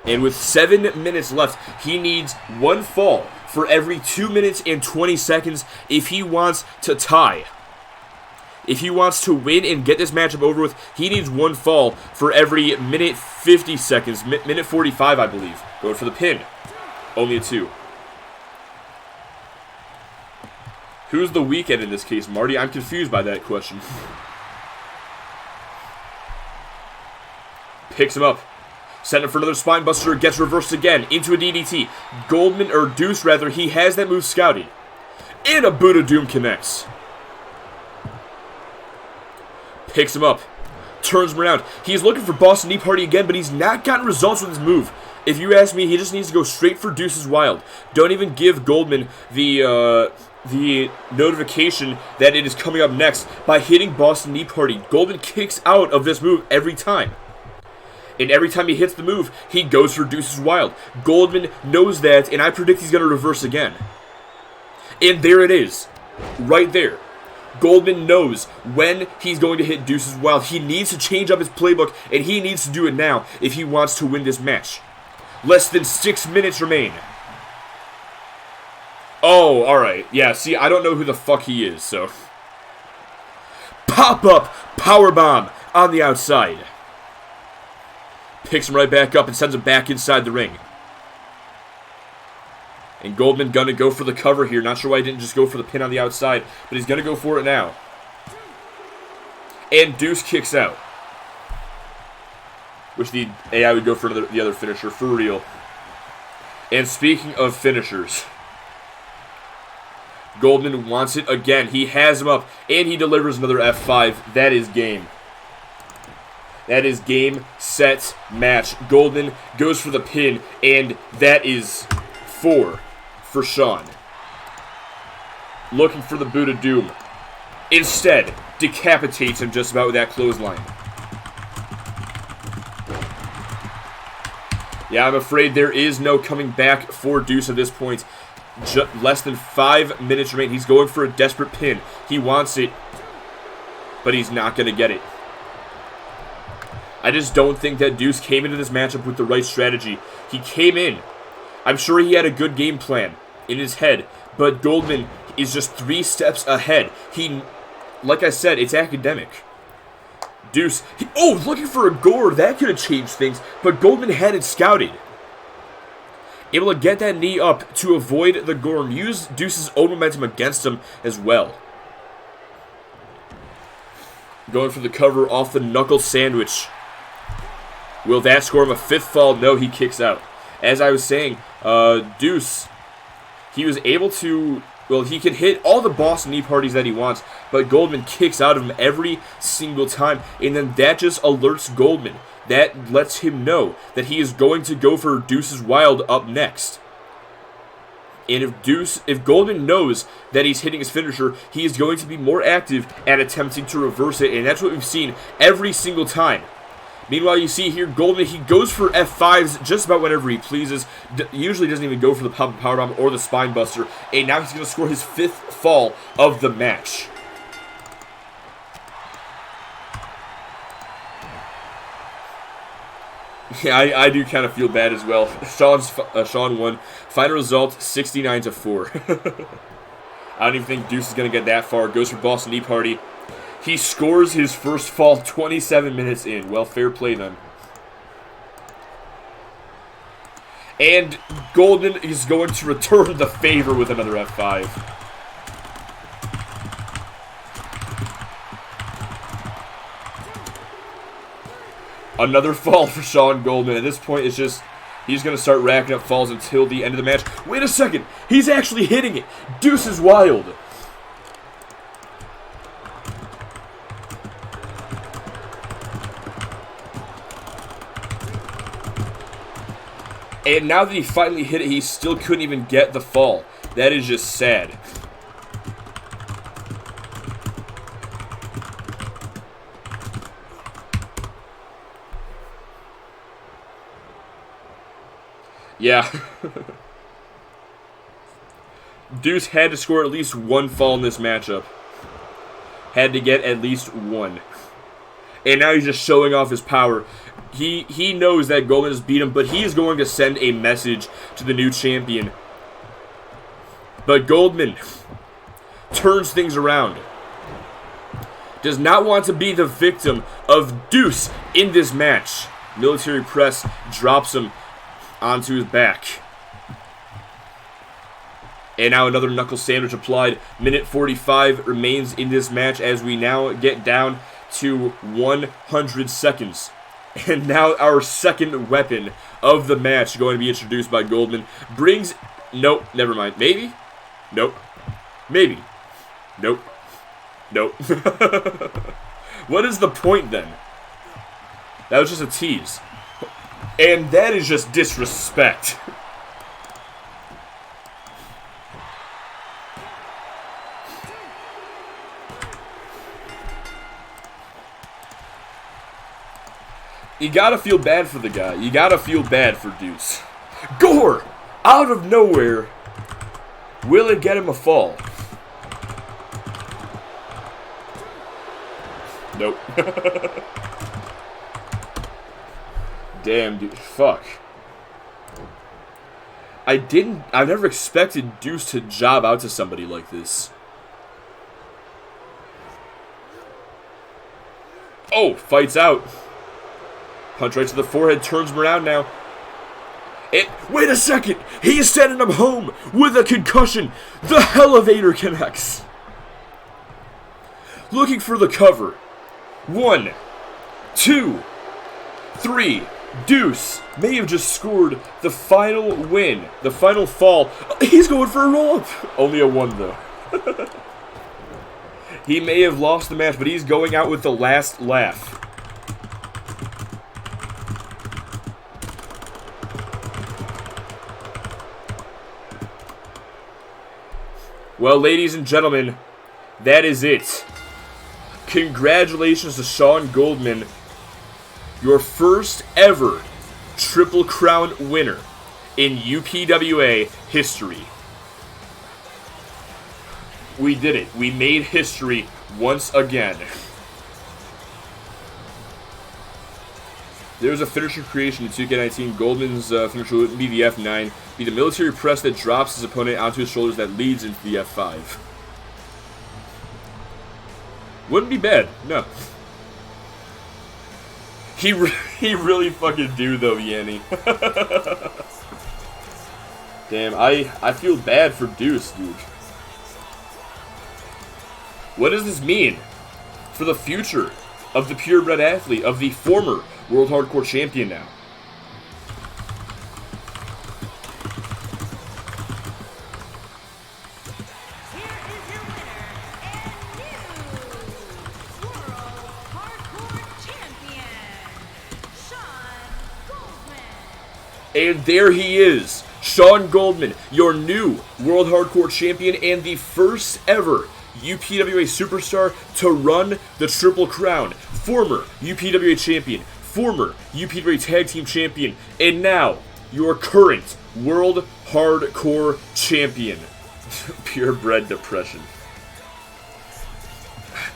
[SPEAKER 1] And with 7 minutes left, he needs 1 fall for every 2 minutes and 20 seconds if he wants to tie. If he wants to win and get this matchup over with, he needs 1 fall for every minute 50 seconds. Minute 45, I believe. Going for the pin. Only a 2. Who's the weekend in this case, Marty? I'm confused by that question. Picks him up. Set him for another spine buster. Gets reversed again into a DDT. Goldman, or Deuce rather, he has that move scouted. And a Buddha Doom connects. Picks him up. Turns him around. He's looking for Boston Knee Party again, but he's not gotten results with his move. If you ask me, he just needs to go straight for Deuce's Wild. Don't even give Goldman the notification that it is coming up next by hitting Boston Knee Party. Goldman kicks out of this move every time. And every time he hits the move, he goes for Deuce's Wild. Goldman knows that, and I predict he's going to reverse again. And there it is. Right there. Goldman knows when he's going to hit Deuce's Wild. He needs to change up his playbook, and he needs to do it now if he wants to win this match. Less than 6 minutes remain. Oh, alright. Yeah, see, I don't know who the fuck he is, so. Pop-up powerbomb on the outside. Picks him right back up and sends him back inside the ring. And Goldman gonna go for the cover here. Not sure why he didn't just go for the pin on the outside, but he's gonna go for it now. And Deuce kicks out. Wish the AI would go for the other finisher, for real. And speaking of finishers, Goldman wants it again. He has him up, and he delivers another F5. That is game. That is game, set, match. Goldman goes for the pin, and that is 4 for Sean. Looking for the Buddha Doom. Instead, decapitates him just about with that clothesline. Yeah, I'm afraid there is no coming back for Deuce at this point. Less than 5 minutes remain. He's going for a desperate pin. He wants it, but he's not going to get it. I just don't think that Deuce came into this matchup with the right strategy. He came in. I'm sure he had a good game plan in his head, but Goldman is just 3 steps ahead. Like I said, it's academic. Deuce, looking for a gore. That could have changed things, but Goldman had it scouted. Able to get that knee up to avoid the gore and use Deuce's own momentum against him as well. Going for the cover off the knuckle sandwich. Will that score him a 5th fall? No, he kicks out. As I was saying, Deuce, he was able to... Well, he can hit all the boss knee parties that he wants, but Goldman kicks out of him every single time, and then that just alerts Goldman. That lets him know that he is going to go for Deuce's Wild up next. And if Goldman knows that he's hitting his finisher, he is going to be more active at attempting to reverse it, and that's what we've seen every single time. Meanwhile, you see here, Goldman, he goes for F5s just about whenever he pleases. Usually doesn't even go for the power bomb or the spine buster. And now he's going to score his 5th fall of the match. Yeah, I do kind of feel bad as well. Sean won. Final result, 69-4. I don't even think Deuce is going to get that far. Goes for Boss Knee Party. He scores his first fall 27 minutes in. Well, fair play then. And Goldman is going to return the favor with another F5. Another fall for Sean Goldman. At this point, it's just... He's going to start racking up falls until the end of the match. Wait a second. He's actually hitting it. Deuce is wild. And now that he finally hit it, he still couldn't even get the fall. That is just sad. Yeah. Deuce had to score at least 1 fall in this matchup. Had to get at least 1. And now he's just showing off his power. He knows that Goldman has beat him, but he is going to send a message to the new champion. But Goldman turns things around. Does not want to be the victim of Deuce in this match. Military press drops him onto his back. And now another knuckle sandwich applied. Minute 45 remains in this match as we now get down to 100 seconds. And now our second weapon of the match going to be introduced by Goldman. Brings... Nope, never mind. Maybe? Nope. Maybe. Nope. Nope. What is the point then? That was just a tease. And that is just disrespect. You gotta feel bad for the guy. You gotta feel bad for Deuce. Gore! Out of nowhere. Will it get him a fall? Nope. Damn, dude. Fuck. I've never expected Deuce to job out to somebody like this. Oh, fights out. Punch right to the forehead, turns him around now. Wait a second! He is sending him home with a concussion! The elevator connects! Looking for the cover. 1, 2, 3. Deuce may have just scored the final win. The final fall. He's going for a roll-up! Only a 1, though. He may have lost the match, but he's going out with the last laugh. Well, ladies and gentlemen, that is it. Congratulations to Sean Goldman, your first ever Triple Crown winner in UPWA history. We did it. We made history once again. There's a finisher creation in 2K19. Goldman's finisher would be the F9. Be the military press that drops his opponent onto his shoulders that leads into the F5. Wouldn't be bad, no. He really fucking do, though, Yanni. Damn, I feel bad for Deuce, dude. What does this mean for the future of the purebred athlete, of the former World Hardcore Champion now?
[SPEAKER 2] Here is your winner and new World Hardcore Champion, Sean Goldman.
[SPEAKER 1] And there he is, Sean Goldman, your new World Hardcore Champion and the first ever UPWA superstar to run the Triple Crown. Former UPWA champion, former UPWA Tag Team champion, and now your current World Hardcore Champion. Purebred depression.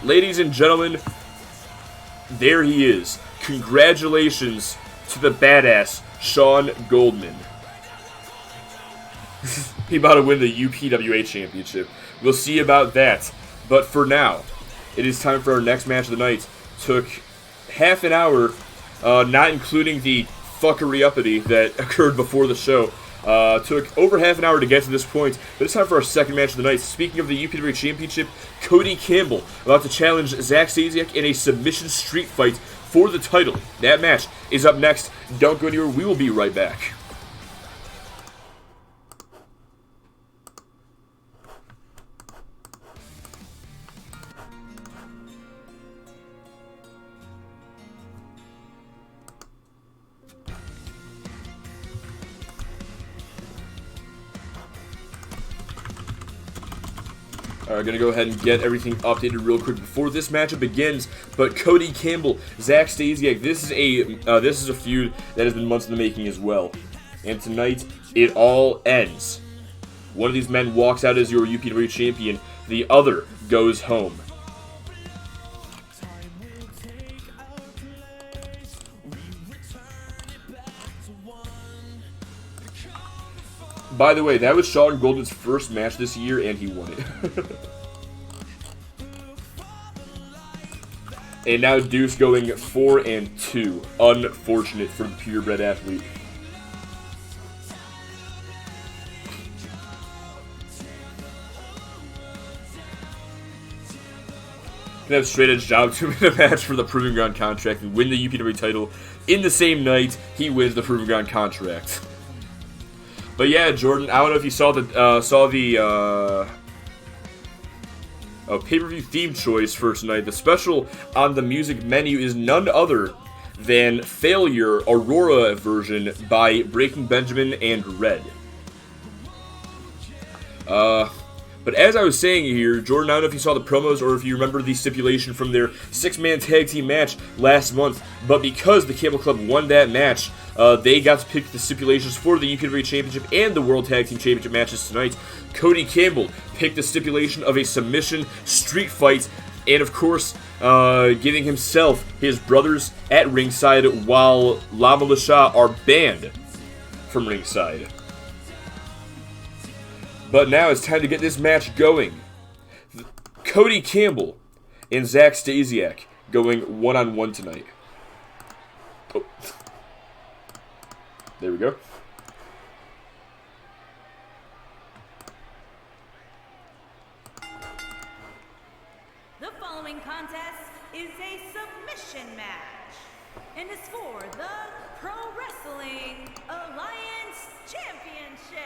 [SPEAKER 1] Ladies and gentlemen, there he is. Congratulations to the badass Sean Goldman. He about to win the UPWA championship. We'll see about that. But for now, it is time for our next match of the night. Took half an hour, not including the fuckery-uppity that occurred before the show. Took over half an hour to get to this point, but it's time for our second match of the night. Speaking of the UPWA Championship, Cody Campbell about to challenge Zach Stasiak in a submission street fight for the title. That match is up next. Don't go anywhere. We will be right back. Alright, gonna go ahead and get everything updated real quick before this matchup begins. But Cody Campbell, Zach Stasiak, this is a feud that has been months in the making as well. And tonight, it all ends. One of these men walks out as your UPW champion, the other goes home. By the way, that was Sean Goldman's first match this year, and he won it. And now Deuce going 4-2. Unfortunate for the purebred athlete. Can have straight edge job to win a match for the Proving Ground contract and win the UPW title in the same night he wins the Proving Ground contract. But yeah, Jordan, I don't know if you saw the pay-per-view theme choice for tonight. The special on the music menu is none other than Failure Aurora version by Breaking Benjamin and Red. But as I was saying here, Jordan, I don't know if you saw the promos or if you remember the stipulation from their 6-man tag team match last month, but because the Cable Club won that match, they got to pick the stipulations for the UPW Championship and the World Tag Team Championship matches tonight. Cody Campbell picked the stipulation of a submission street fight, and of course, giving himself his brothers at ringside while La Militia are banned from ringside. But now it's time to get this match going. Cody Campbell and Zach Stasiak going one-on-one tonight. Oh. There we go.
[SPEAKER 2] The following contest is a submission match and is for the Pro Wrestling Alliance Championship.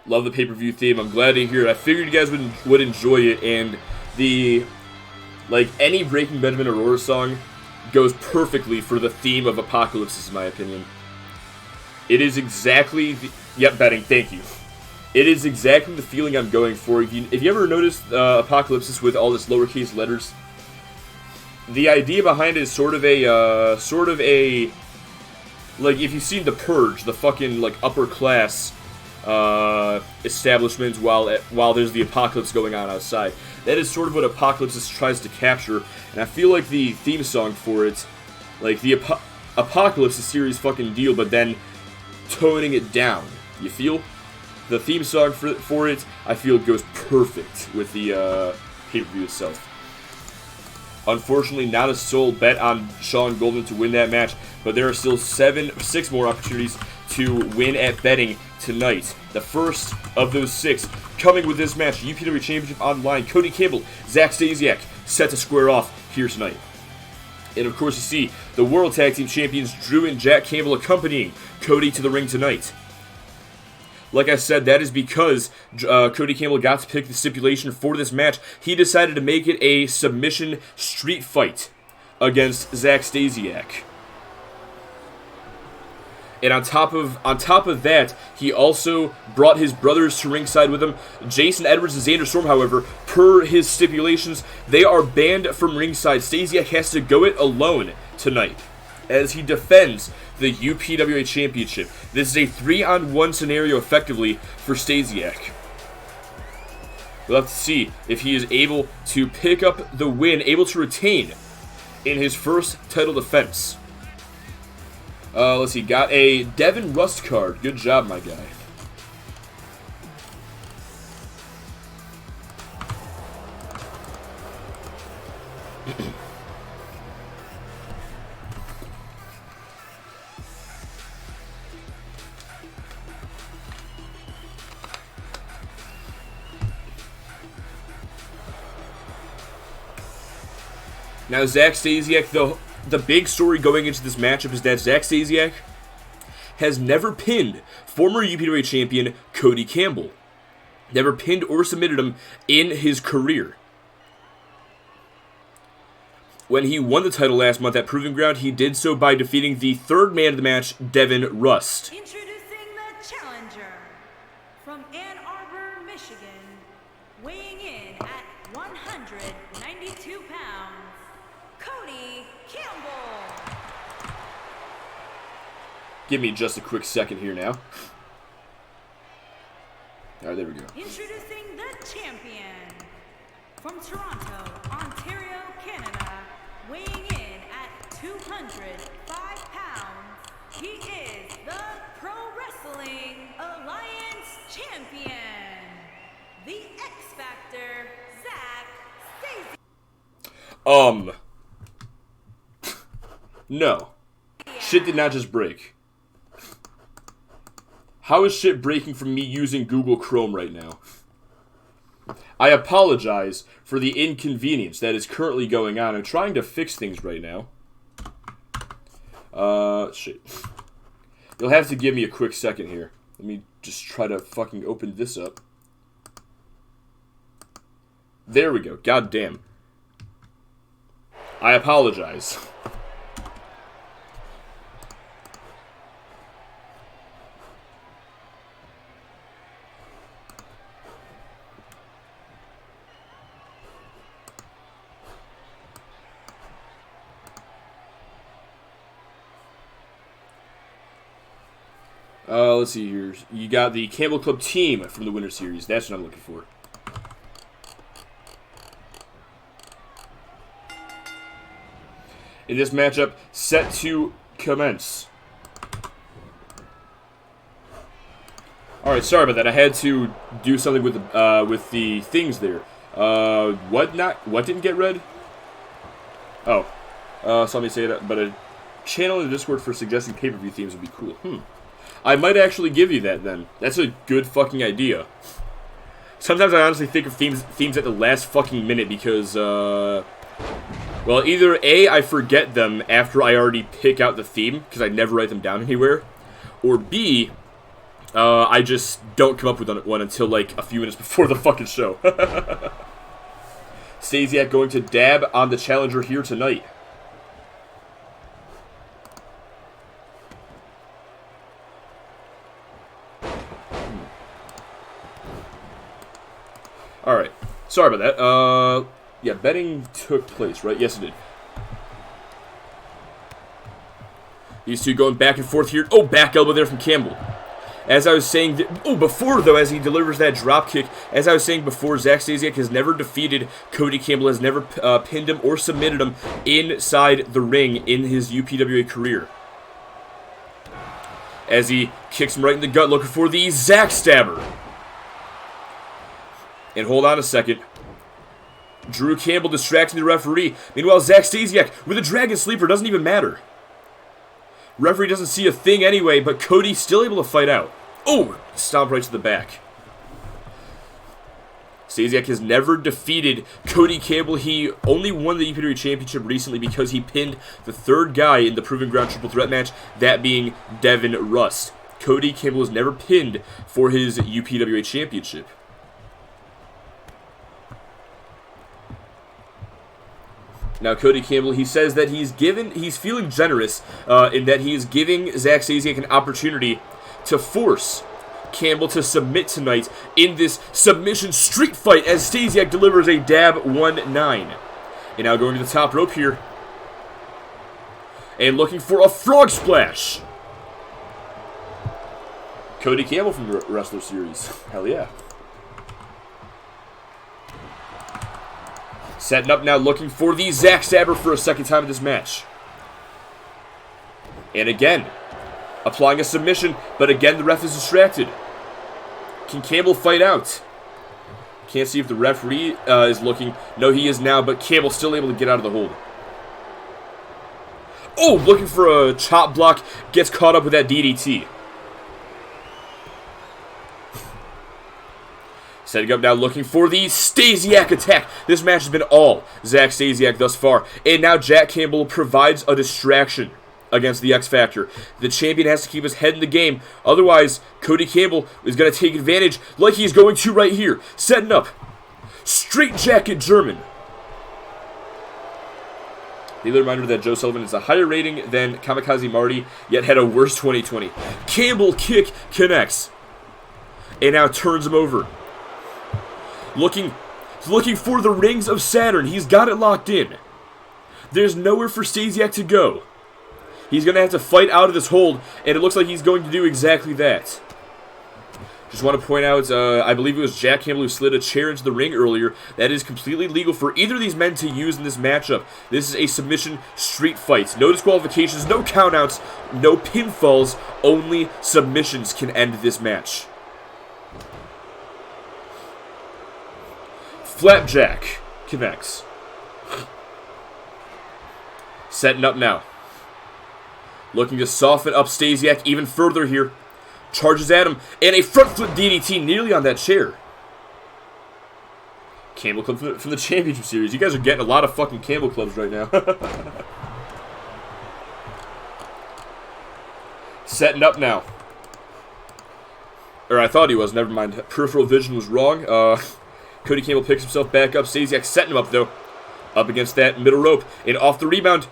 [SPEAKER 1] Love the pay-per-view theme. I'm glad to hear it. I figured you guys would enjoy it, and any Breaking Benjamin Aurora song goes perfectly for the theme of Apocalypsis, in my opinion. It is exactly betting, thank you. It is exactly the feeling I'm going for. If you ever noticed Apocalypsis with all this lowercase letters, the idea behind it is sort of a like, if you've seen The Purge, the fucking upper class establishments while there's the apocalypse going on outside. That is sort of what Apocalypsis tries to capture, and I feel like the theme song for it Like, the Apocalypsis series fucking deal, but then toning it down. You feel? The theme song for it, I feel, goes perfect with the pay-per-view itself. Unfortunately, not a soul bet on Sean Golden to win that match, but there are still 6 more opportunities to win at betting tonight. The first of those 6 coming with this match, UPW Championship Online, Cody Campbell, Zach Stasiak, set to square off here tonight. And of course, you see the World Tag Team Champions Drew and Jack Campbell accompanying Cody to the ring tonight. Like I said, that is because Cody Campbell got to pick the stipulation for this match. He decided to make it a submission street fight against Zach Stasiak. And on top of that, he also brought his brothers to ringside with him. Jason Edwards and Xander Storm, however, per his stipulations, they are banned from ringside. Stasiak has to go it alone tonight as he defends the UPWA Championship. This is a 3-on-1 scenario, effectively, for Stasiak. We'll have to see if he is able to pick up the win, able to retain in his first title defense. Let's see, got a Devin Rust card. Good job, my guy. Now, Zach Stasiak, the big story going into this matchup is that Zach Stasiak has never pinned former UPWA champion Cody Campbell. Never pinned or submitted him in his career. When he won the title last month at Proving Ground, he did so by defeating the third man of the match, Devin Rust.
[SPEAKER 2] Introducing the challenger from Ann Arbor, Michigan, weighing in at 192 pounds, Cody Campbell.
[SPEAKER 1] Give me just a quick second here now. Alright, there we go.
[SPEAKER 2] Introducing the champion from Toronto, Ontario, Canada, weighing in at 205 pounds, he is the Pro Wrestling Alliance champion, the X Factor, Zach Stasiak.
[SPEAKER 1] No. Shit did not just break. How is shit breaking from me using Google Chrome right now? I apologize for the inconvenience that is currently going on. I'm trying to fix things right now. Shit. You'll have to give me a quick second here. Let me just try to fucking open this up. There we go. God damn. I apologize. Let's see here. You got the Campbell Club team from the Winter Series. That's what I'm looking for. In this matchup, set to commence. Alright, sorry about that. I had to do something with the things there. What didn't get read? Oh. So let me say that. But a channel in the Discord for suggesting pay-per-view themes would be cool. I might actually give you that then. That's a good fucking idea. Sometimes I honestly think of themes at the last fucking minute because, well, either A, I forget them after I already pick out the theme, because I never write them down anywhere, or B, I just don't come up with one until, like, a few minutes before the fucking show. Stasiak going to dab on the challenger here tonight. Alright, sorry about that. Yeah, betting took place, right? Yes, it did. These two going back and forth here. Oh, back elbow there from Campbell. As I was saying, before though, as he delivers that drop kick, as I was saying before, Zack Stasiak has never defeated Cody Campbell, has never pinned him or submitted him inside the ring in his UPWA career. As he kicks him right in the gut, looking for the Zack Stabber. And hold on a second. Drew Campbell distracting the referee. Meanwhile, Zack Stasiak with a Dragon Sleeper doesn't even matter. Referee doesn't see a thing anyway, but Cody's still able to fight out. Oh, stomp right to the back. Stasiak has never defeated Cody Campbell. He only won the UPWA Championship recently because he pinned the third guy in the Proven Ground Triple Threat match, that being Devin Rust. Cody Campbell was never pinned for his UPWA Championship. Now, Cody Campbell, he says that he's feeling generous in that he is giving Zack Stasiak an opportunity to force Campbell to submit tonight in this submission street fight as Stasiak delivers a dab 1-9. And now going to the top rope here. And looking for a frog splash. Cody Campbell from the Wrestler Series. Hell yeah. Setting up now, looking for the Zack Stabber for a second time in this match. And again, applying a submission, but again the ref is distracted. Can Campbell fight out? Can't see if the referee is looking. No, he is now, but Campbell still able to get out of the hold. Oh, looking for a chop block, gets caught up with that DDT. Setting up now, looking for the Stasiak attack. This match has been all Zack Stasiak thus far. And now Jack Campbell provides a distraction against the X Factor. The champion has to keep his head in the game. Otherwise, Cody Campbell is going to take advantage like he's going to right here. Setting up. Straight Jacket German. The reminder that Joe Sullivan is a higher rating than Kamikaze Marty, yet had a worse 2020. Campbell kick connects. And now turns him over. Looking for the Rings of Saturn. He's got it locked in. There's nowhere for Stasiak to go. He's going to have to fight out of this hold, and it looks like he's going to do exactly that. Just want to point out, I believe it was Jack Campbell who slid a chair into the ring earlier. That is completely legal for either of these men to use in this matchup. This is a submission street fight. No disqualifications, no countouts, no pinfalls. Only submissions can end this match. Flapjack connects. Setting up now. Looking to soften up Stasiak even further here. Charges at him. And a front flip DDT nearly on that chair. Campbell Club from the Championship Series. You guys are getting a lot of fucking Campbell Clubs right now. Setting up now. Or I thought he was. Never mind. Peripheral vision was wrong. Cody Campbell picks himself back up. Stasiak setting him up, though. Up against that middle rope. And off the rebound.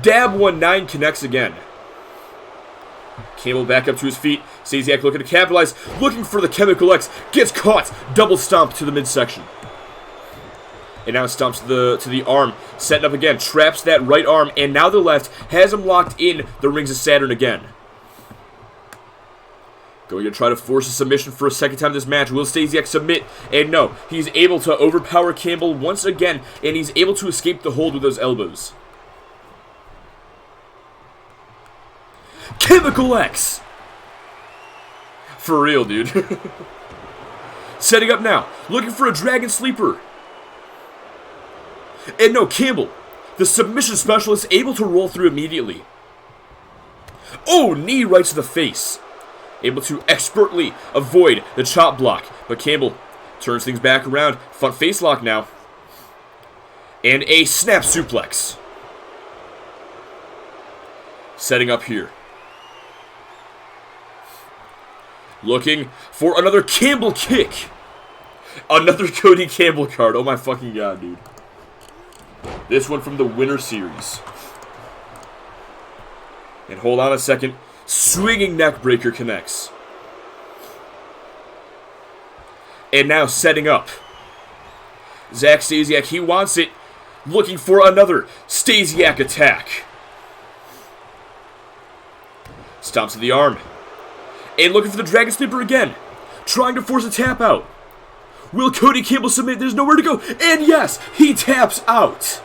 [SPEAKER 1] Dab 1-9 connects again. Campbell back up to his feet. Stasiak looking to capitalize. Looking for the Chemical X. Gets caught. Double stomp to the midsection. And now stomps to the arm. Setting up again. Traps that right arm. And now the left. Has him locked in the Rings of Saturn again. Going to try to force a submission for a second time this match. Will Stasiak submit? And no. He's able to overpower Campbell once again. And he's able to escape the hold with those elbows. Chemical X! For real, dude. Setting up now. Looking for a Dragon Sleeper. And no, Campbell, the submission specialist, able to roll through immediately. Oh, knee right to the face. Able to expertly avoid the chop block. But Campbell turns things back around. Front face lock now. And a snap suplex. Setting up here. Looking for another Campbell kick. Another Cody Campbell card. Oh my fucking god, dude. This one from the Winter Series. And hold on a second. Swinging neckbreaker connects. And now setting up. Zack Stasiak, he wants it. Looking for another Stasiak attack. Stomps to the arm. And looking for the Dragon Sleeper again. Trying to force a tap out. Will Cody Campbell submit? There's nowhere to go. And yes, he taps out.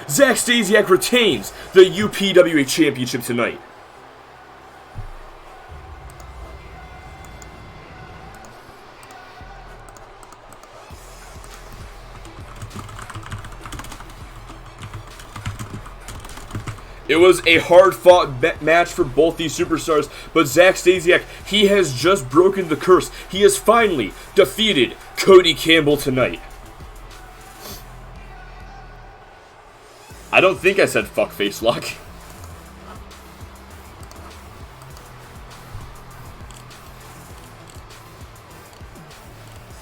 [SPEAKER 1] Zack Stasiak retains the UPWA Championship tonight. It was a hard-fought match for both these superstars, but Zack Stasiak, he has just broken the curse. He has finally defeated Cody Campbell tonight. I don't think I said fuck face lock.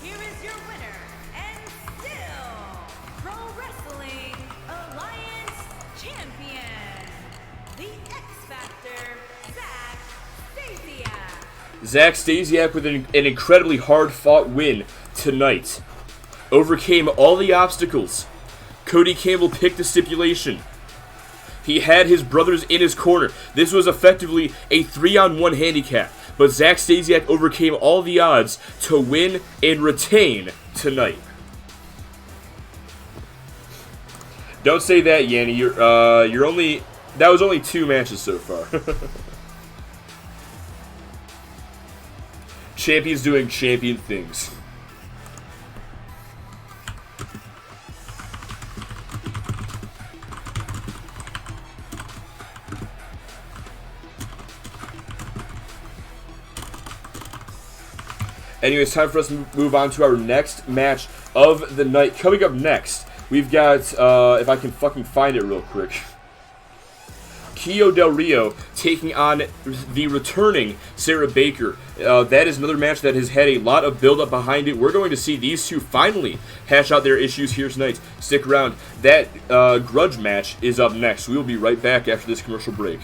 [SPEAKER 2] Here is your winner, and still Pro Wrestling Alliance Champion, the X Factor, Zack Stasiak.
[SPEAKER 1] Zack Stasiak with an incredibly hard-fought win tonight. Overcame all the obstacles. Cody Campbell picked the stipulation. He had his brothers in his corner. This was effectively a 3-on-1 handicap, but Zack Stasiak overcame all the odds to win and retain tonight. Don't say that, Yanni. You're only... That was only 2 matches so far. Champions doing champion things. Anyways, time for us to move on to our next match of the night. Coming up next, we've got, if I can fucking find it real quick, Kio Del Rio taking on the returning Sarah Baker. That is another match that has had a lot of build-up behind it. We're going to see these two finally hash out their issues here tonight. Stick around. That grudge match is up next. We will be right back after this commercial break.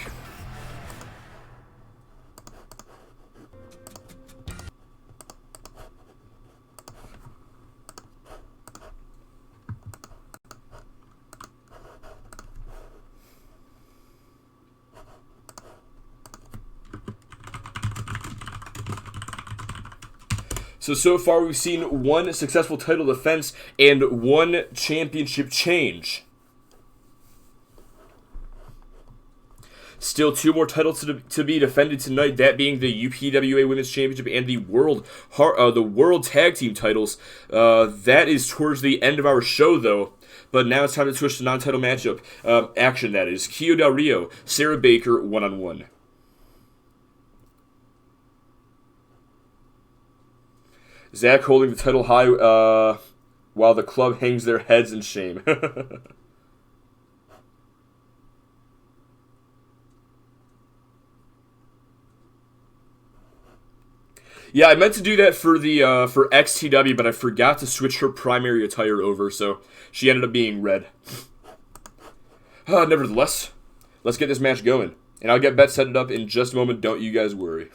[SPEAKER 1] So far we've seen 1 successful title defense and 1 championship change. Still 2 more titles to be defended tonight, that being the UPWA Women's Championship and the World Tag Team titles. That is towards the end of our show, though. But now it's time to switch to non-title matchup action, that is. Kio Del Rio, Sarah Baker, 1-on-1. Zack holding the title high while the club hangs their heads in shame. Yeah, I meant to do that for the for XTW, but I forgot to switch her primary attire over, so she ended up being red. Nevertheless, let's get this match going. And I'll get Bet set it up in just a moment, don't you guys worry.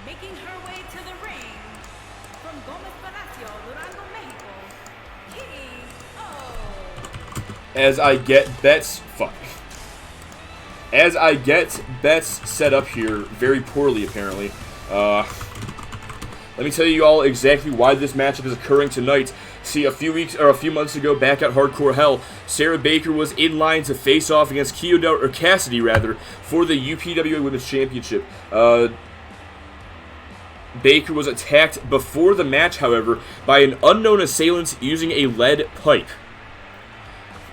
[SPEAKER 2] Making her way to the ring from Gomez Palacio, Durango, Mexico, K.O.
[SPEAKER 1] As I get bets set up here very poorly, apparently. Let me tell you all exactly why this matchup is occurring tonight. See, a few months ago, back at Hardcore Hell, Sarah Baker was in line to face off against Cassidy, for the UPWA Women's Championship. Baker was attacked before the match, however, by an unknown assailant using a lead pipe.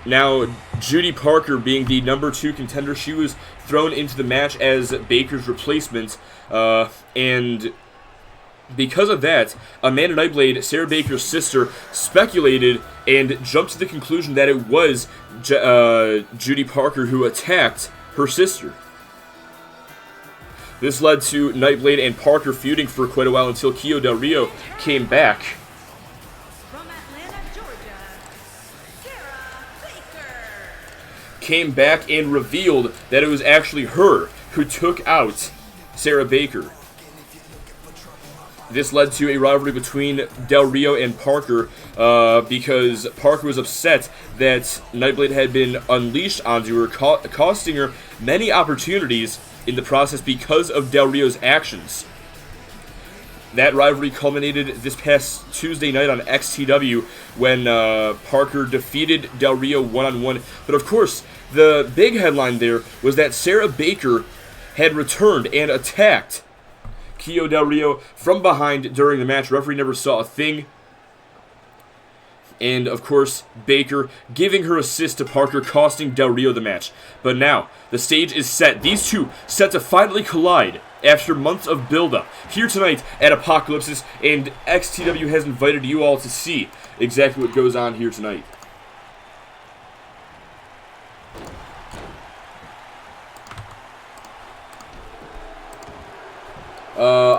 [SPEAKER 1] Now, Judy Parker, being the number 2 contender, she was thrown into the match as Baker's replacement, and because of that, Amanda Nightblade, Sarah Baker's sister, speculated and jumped to the conclusion that it was Judy Parker who attacked her sister. This led to Nightblade and Parker feuding for quite a while until Kio Del Rio came back.
[SPEAKER 2] From Atlanta, Georgia, Sarah Baker.
[SPEAKER 1] Came back and revealed that it was actually her who took out Sarah Baker. This led to a rivalry between Del Rio and Parker because Parker was upset that Nightblade had been unleashed onto her, costing her many opportunities in the process because of Del Rio's actions. That rivalry culminated this past Tuesday night on XTW when Parker defeated Del Rio one-on-one. But of course, the big headline there was that Sarah Baker had returned and attacked Kio Del Rio from behind during the match. Referee never saw a thing. And, of course, Baker giving her assist to Parker, costing Del Rio the match. But now, the stage is set. These two set to finally collide after months of build-up. Here tonight at Apocalypsis, and XTW has invited you all to see exactly what goes on here tonight.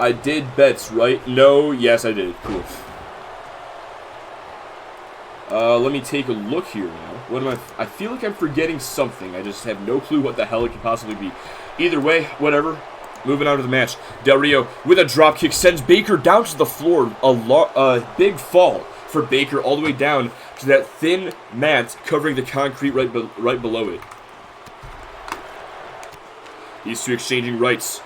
[SPEAKER 1] I did bets, right? No, yes, I did. Cool. Let me take a look here now. What am I feel like I'm forgetting something. I just have no clue what the hell it could possibly be. Either way, whatever. Moving on to the match. Del Rio with a dropkick sends Baker down to the floor. A big fall for Baker all the way down to that thin mat covering the concrete right below it. These two exchanging rights.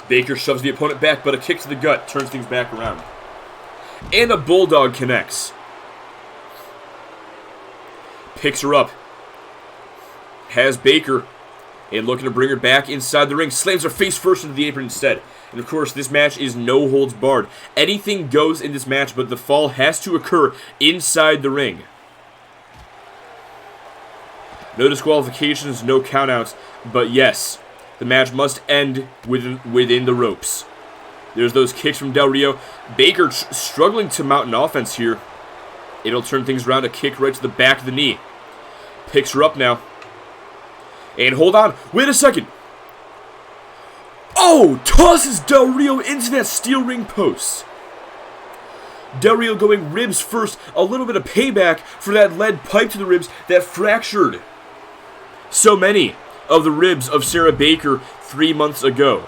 [SPEAKER 1] Baker shoves the opponent back, but a kick to the gut turns things back around. And a bulldog connects. Picks her up. Has Baker. And looking to bring her back inside the ring. Slams her face first into the apron instead. And of course, this match is no holds barred. Anything goes in this match, but the fall has to occur inside the ring. No disqualifications, no countouts. But yes, the match must end within the ropes. There's those kicks from Del Rio. Baker struggling to mount an offense here. It'll turn things around. A kick right to the back of the knee. Picks her up now. And hold on. Wait a second. Oh! Tosses Del Rio into that steel ring post. Del Rio going ribs first. A little bit of payback for that lead pipe to the ribs that fractured so many of the ribs of Sarah Baker 3 months ago.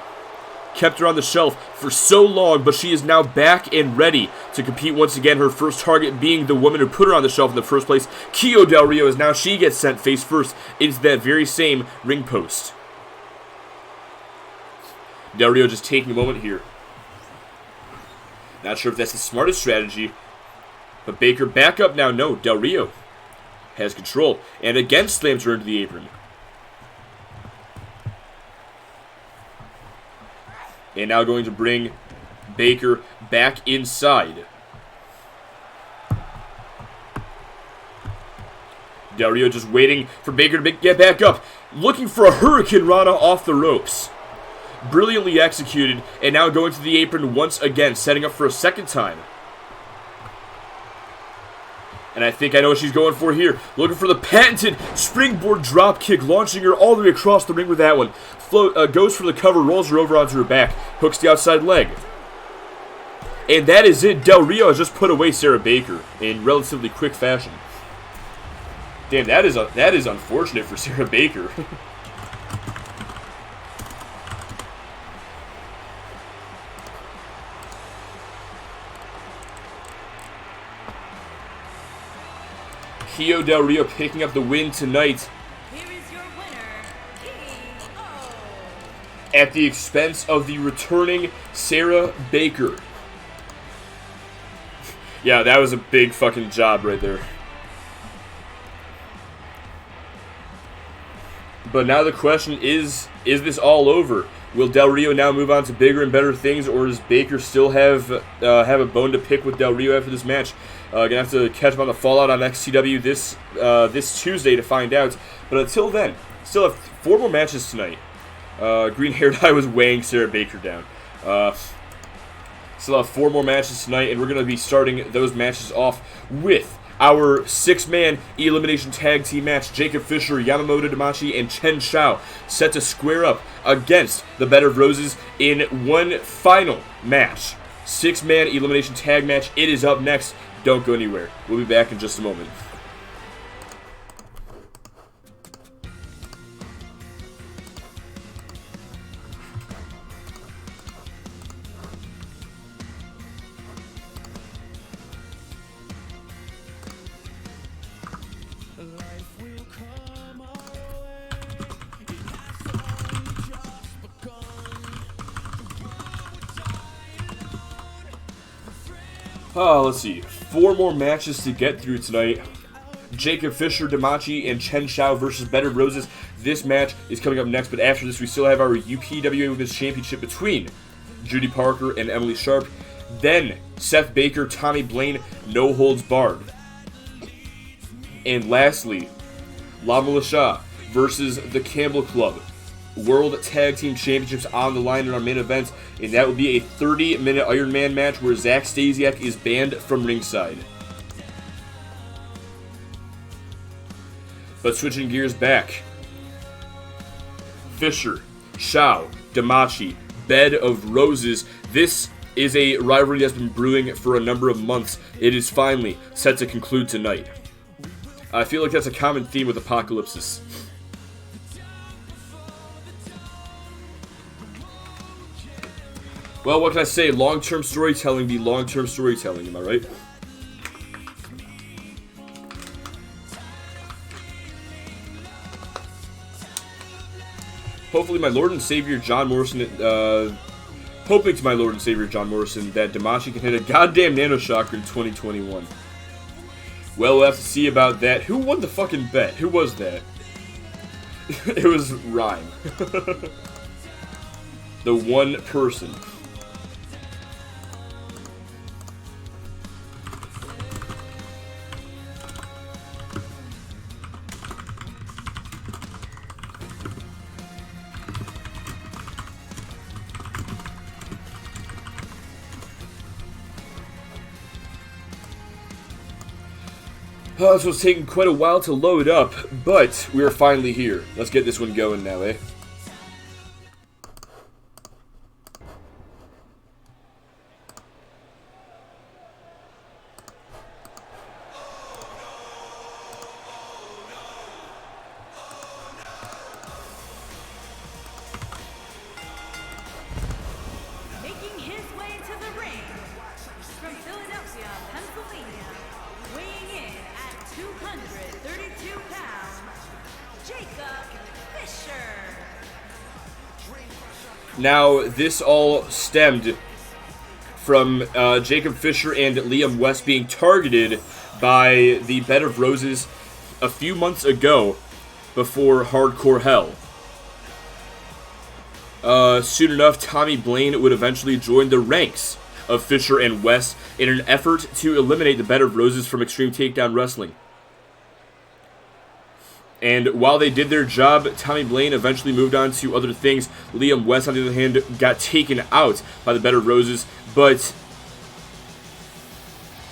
[SPEAKER 1] Kept her on the shelf for so long, but she is now back and ready to compete once again. Her first target being the woman who put her on the shelf in the first place, Kio Del Rio, as now she gets sent face first into that very same ring post. Del Rio just taking a moment here. Not sure if that's the smartest strategy, but Baker back up now. No, Del Rio has control and again slams her into the apron. And now going to bring Baker back inside. Del Rio just waiting for Baker to get back up. Looking for a Hurricane Rana off the ropes. Brilliantly executed. And now going to the apron once again. Setting up for a second time. And I think I know what she's going for here. Looking for the patented springboard drop kick. Launching her all the way across the ring with that one. Goes for the cover. Rolls her over onto her back. Hooks the outside leg. And that is it. Del Rio has just put away Sarah Baker in relatively quick fashion. Damn, that is unfortunate for Sarah Baker. Kio Del Rio picking up the win tonight.
[SPEAKER 2] Here is your winner, Kio.
[SPEAKER 1] At the expense of the returning Sarah Baker. Yeah, that was a big fucking job right there. But now the question is this all over? Will Del Rio now move on to bigger and better things, or does Baker still have a bone to pick with Del Rio after this match? Gonna have to catch up on the fallout on XTW this Tuesday to find out. But until then, still have 4 more matches tonight. Green-haired guy was weighing Sarah Baker down. Still have 4 more matches tonight, and we're gonna be starting those matches off with our 6-man elimination tag team match. Jacob Fisher, Yamamoto Damachi, and Chen Shao set to square up against the Bed of Roses in one final match. 6-man elimination tag match. It is up next. Don't go anywhere. We'll be back in just a moment. Let's see. 4 more matches to get through tonight. Jacob Fisher, Damachi, and Chen Shao versus Bed of Roses. This match is coming up next, but after this, we still have our UPWA Women's Championship between Judy Parker and Emily Sharp. Then, Seth Baker, Tommy Blaine, no holds barred. And lastly, La Militia versus the Campbell Club. World Tag Team Championships on the line in our main event, and that will be a 30-minute Iron Man match where Zach Stasiak is banned from ringside. But switching gears back, Fisher, Shao, Damachi, Bed of Roses. This is a rivalry that's been brewing for a number of months. It is finally set to conclude tonight. I feel like that's a common theme with Apocalypsis. Well, what can I say? Long-term storytelling be long-term storytelling, am I right? Hopefully my Lord and Savior John Morrison, hoping to my Lord and Savior John Morrison that Damachi can hit a goddamn nanoshocker in 2021. Well, we'll have to see about that. Who won the fucking bet? Who was that? It was Rhyme. The one person. This was taking quite a while to load up, but we are finally here. Let's get this one going now, eh?
[SPEAKER 2] Making his way to the ring from Philadelphia, Pennsylvania, weighing in at 232 pounds, Jacob Fisher.
[SPEAKER 1] Now, this all stemmed from Jacob Fisher and Liam West being targeted by the Bed of Roses a few months ago before Hardcore Hell. Soon enough, Tommy Blaine would eventually join the ranks of Fisher and West in an effort to eliminate the Bed of Roses from Extreme Takedown Wrestling. And while they did their job, Tommy Blaine eventually moved on to other things. Liam West, on the other hand, got taken out by the Bed of Roses, but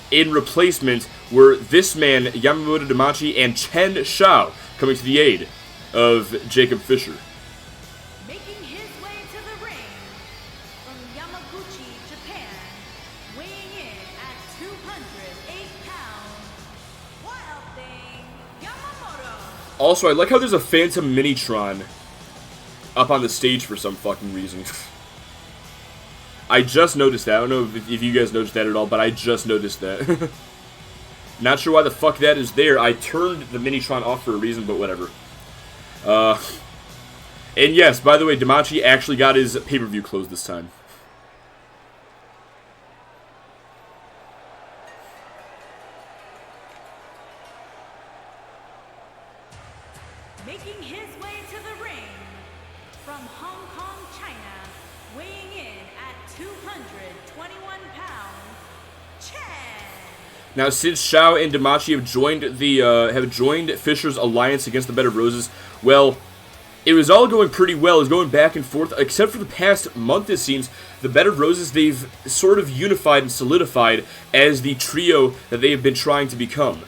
[SPEAKER 1] in replacement were this man, Yamamoto Damachi, and Chen Shao coming to the aid of Jacob Fisher.
[SPEAKER 2] Making his way to the ring from Yamaguchi, Japan, weighing in at 208 pounds, Wild Thing Yamamoto.
[SPEAKER 1] Also, I like how there's a Phantom Minitron up on the stage for some fucking reason. I just noticed that. I don't know if you guys noticed that at all, but I just noticed that. Not sure why the fuck that is there. I turned the Minitron off for a reason, but whatever. And yes, by the way, Damachi actually got his pay-per-view closed this time.
[SPEAKER 2] Making his way to the ring from Hong Kong, China, weighing in at 221 pounds, Chen.
[SPEAKER 1] Now, since Shao and Damachi have joined Fisher's alliance against the Bed of Roses, well, it was all going pretty well. It was going back and forth, except for the past month, it seems. The Bed of Roses, they've sort of unified and solidified as the trio that they have been trying to become.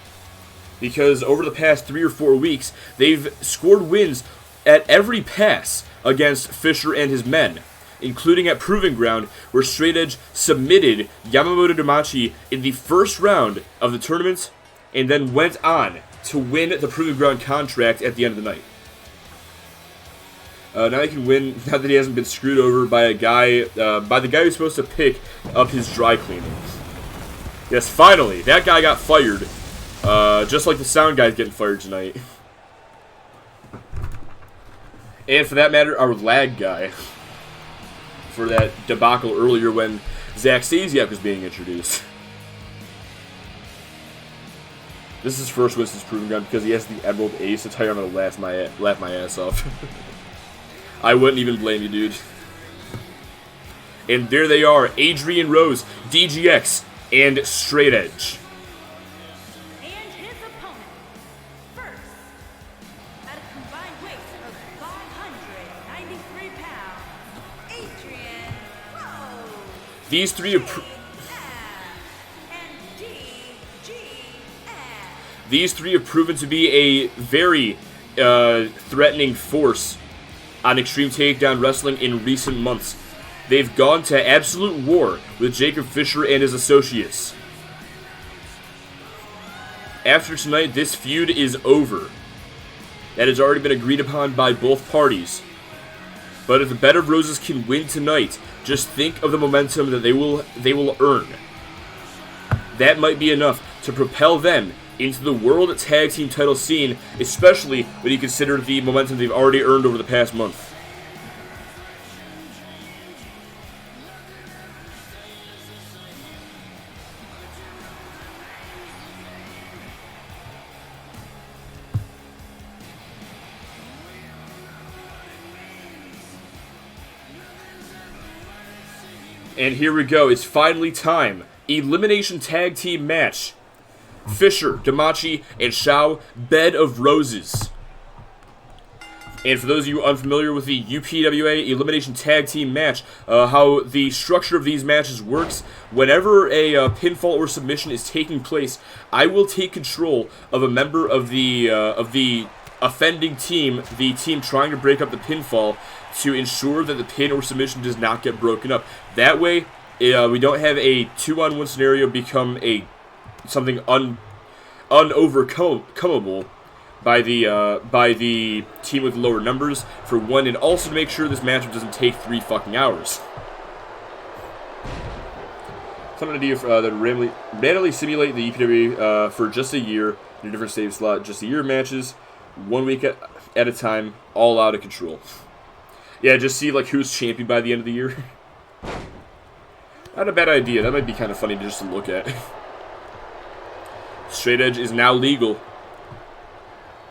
[SPEAKER 1] Because over the past 3 or 4 weeks, they've scored wins at every pass against Fisher and his men, including at Proving Ground, where Straight Edge submitted Yamamoto Damachi in the first round of the tournament, and then went on to win the Proving Ground contract at the end of the night. Now he can win, now that he hasn't been screwed over by a guy, by the guy who's supposed to pick up his dry cleaning. Yes, finally, that guy got fired. Just like the sound guy's getting fired tonight. And for that matter, our lag guy. For that debacle earlier when Zach Stasiak was being introduced. This is his first win since Proving Ground because he has the Emerald Ace. That's how I'm gonna laugh my ass off. I wouldn't even blame you, dude. And there they are, Adrian Rose, DGX, and Straight Edge.
[SPEAKER 2] And his opponent, first, at a combined weight of 593 pounds, Adrian Rose.
[SPEAKER 1] These three
[SPEAKER 2] and
[SPEAKER 1] These three have proven to be a very threatening force on Extreme Takedown Wrestling in recent months. They've gone to absolute war with Jacob Fisher and his associates. After tonight, this feud is over. That has already been agreed upon by both parties. But if the Bed of Roses can win tonight, just think of the momentum that they will earn. That might be enough to propel them into the world tag team title scene, especially when you consider the momentum they've already earned over the past month. And here we go. It's finally time. Elimination tag team match. Fisher, Damachi, and Shao, Bed of Roses. And for those of you unfamiliar with the UPWA Elimination Tag Team match, how the structure of these matches works, whenever a pinfall or submission is taking place, I will take control of a member of the offending team, the team trying to break up the pinfall, to ensure that the pin or submission does not get broken up. That way, we don't have a 2-on-1 scenario become something unovercomable by the team with lower numbers, for one, and also to make sure this matchup doesn't take 3 fucking hours. So I'm going to do that randomly simulate the EPW for just a year in a different save slot, just a year matches, 1 week at a time, all out of control. Yeah, just see like who's champion by the end of the year. Not a bad idea. That might be kind of funny just to look at. Straight Edge is now legal.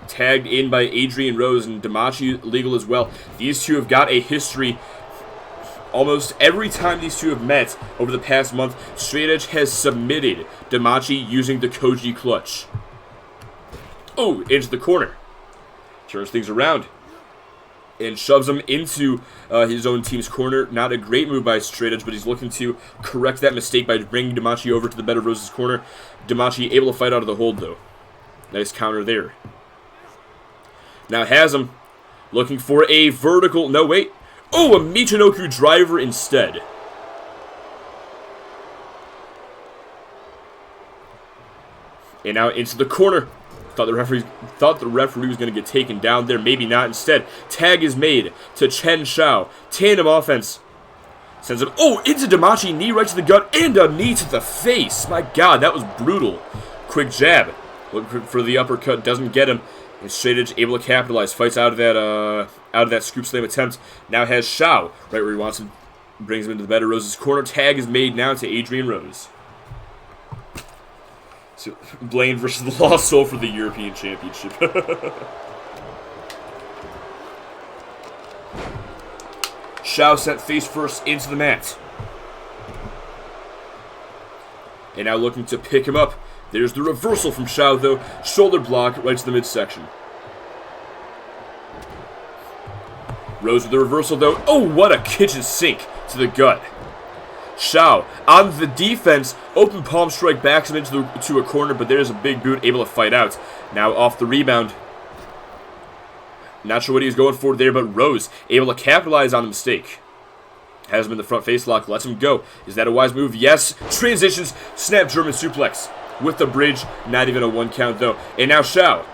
[SPEAKER 1] Tagged in by Adrian Rose, and Damachi legal as well. These two have got a history. Almost every time these two have met over the past month, Straight Edge has submitted Damachi using the Koji clutch. Oh, into the corner. Turns things around and shoves him into his own team's corner. Not a great move by Straight Edge, but he's looking to correct that mistake by bringing Damachi over to the Bed of Roses corner. Damachi able to fight out of the hold, though. Nice counter there. Now has him looking for a vertical. No, wait. Oh, a Michinoku driver instead. And now into the corner. Thought the referee was going to get taken down there. Maybe not. Instead, tag is made to Chen Shao. Tandem offense. Sends him, into Damachi. Knee right to the gut and a knee to the face. My God, that was brutal. Quick jab. Looking for the uppercut. Doesn't get him. And Straight Edge able to capitalize. Fights out of that scoop slam attempt. Now has Shao right where he wants him. Brings him into the Bed of Roses corner. Tag is made now to Adrian Rose. So, Blaine versus the Lost Soul for the European Championship. Shao sent face first into the mat. And now looking to pick him up. There's the reversal from Shao, though. Shoulder block right to the midsection. Rose with the reversal, though. Oh, what a kitchen sink to the gut. Shao on the defense. Open palm strike backs him into a corner, but there's a big boot able to fight out. Now off the rebound. Not sure what he was going for there, but Rose able to capitalize on the mistake. Has him in the front face lock. Lets him go. Is that a wise move? Yes. Transitions. Snap German suplex. With the bridge, not even a 1 count though. And now Shao.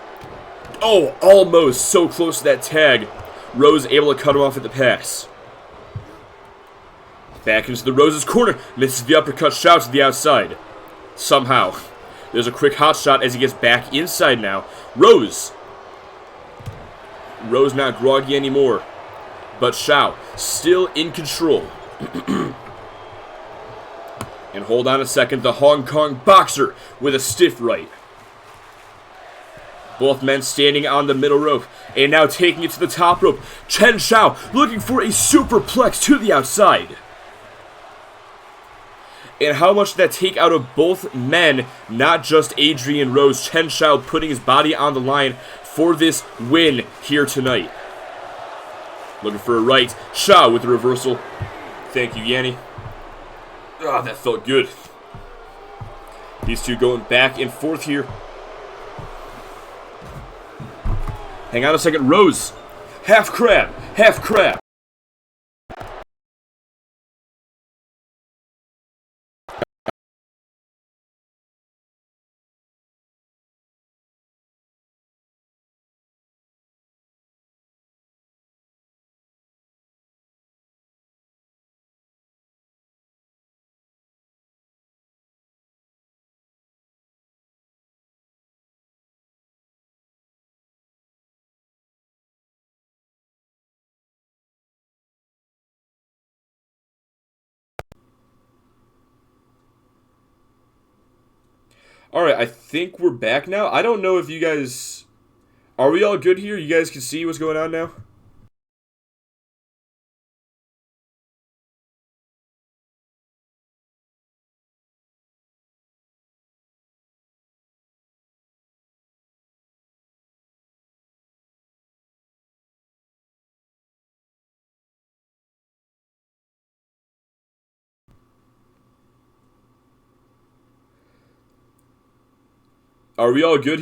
[SPEAKER 1] Oh, almost so close to that tag. Rose able to cut him off at the pass. Back into the Rose's corner. Misses the uppercut. Shao to the outside. Somehow. There's a quick hot shot as he gets back inside now. Rose not groggy anymore. But Shao still in control. And hold on a second, the Hong Kong boxer with a stiff right. Both men standing on the middle rope, and now taking it to the top rope. Chen Xiao looking for a superplex to the outside. And how much did that take out of both men, not just Adrian Rose? Chen Xiao putting his body on the line for this win here tonight. Looking for a right. Xiao with the reversal. Thank you, Yanni. Ah, that felt good. These two going back and forth here. Hang on a second. Rose. Half crab. Half crab. Alright, I think we're back now. I don't know if you guys... Are we all good here? You guys can see what's going on now? Are we all good?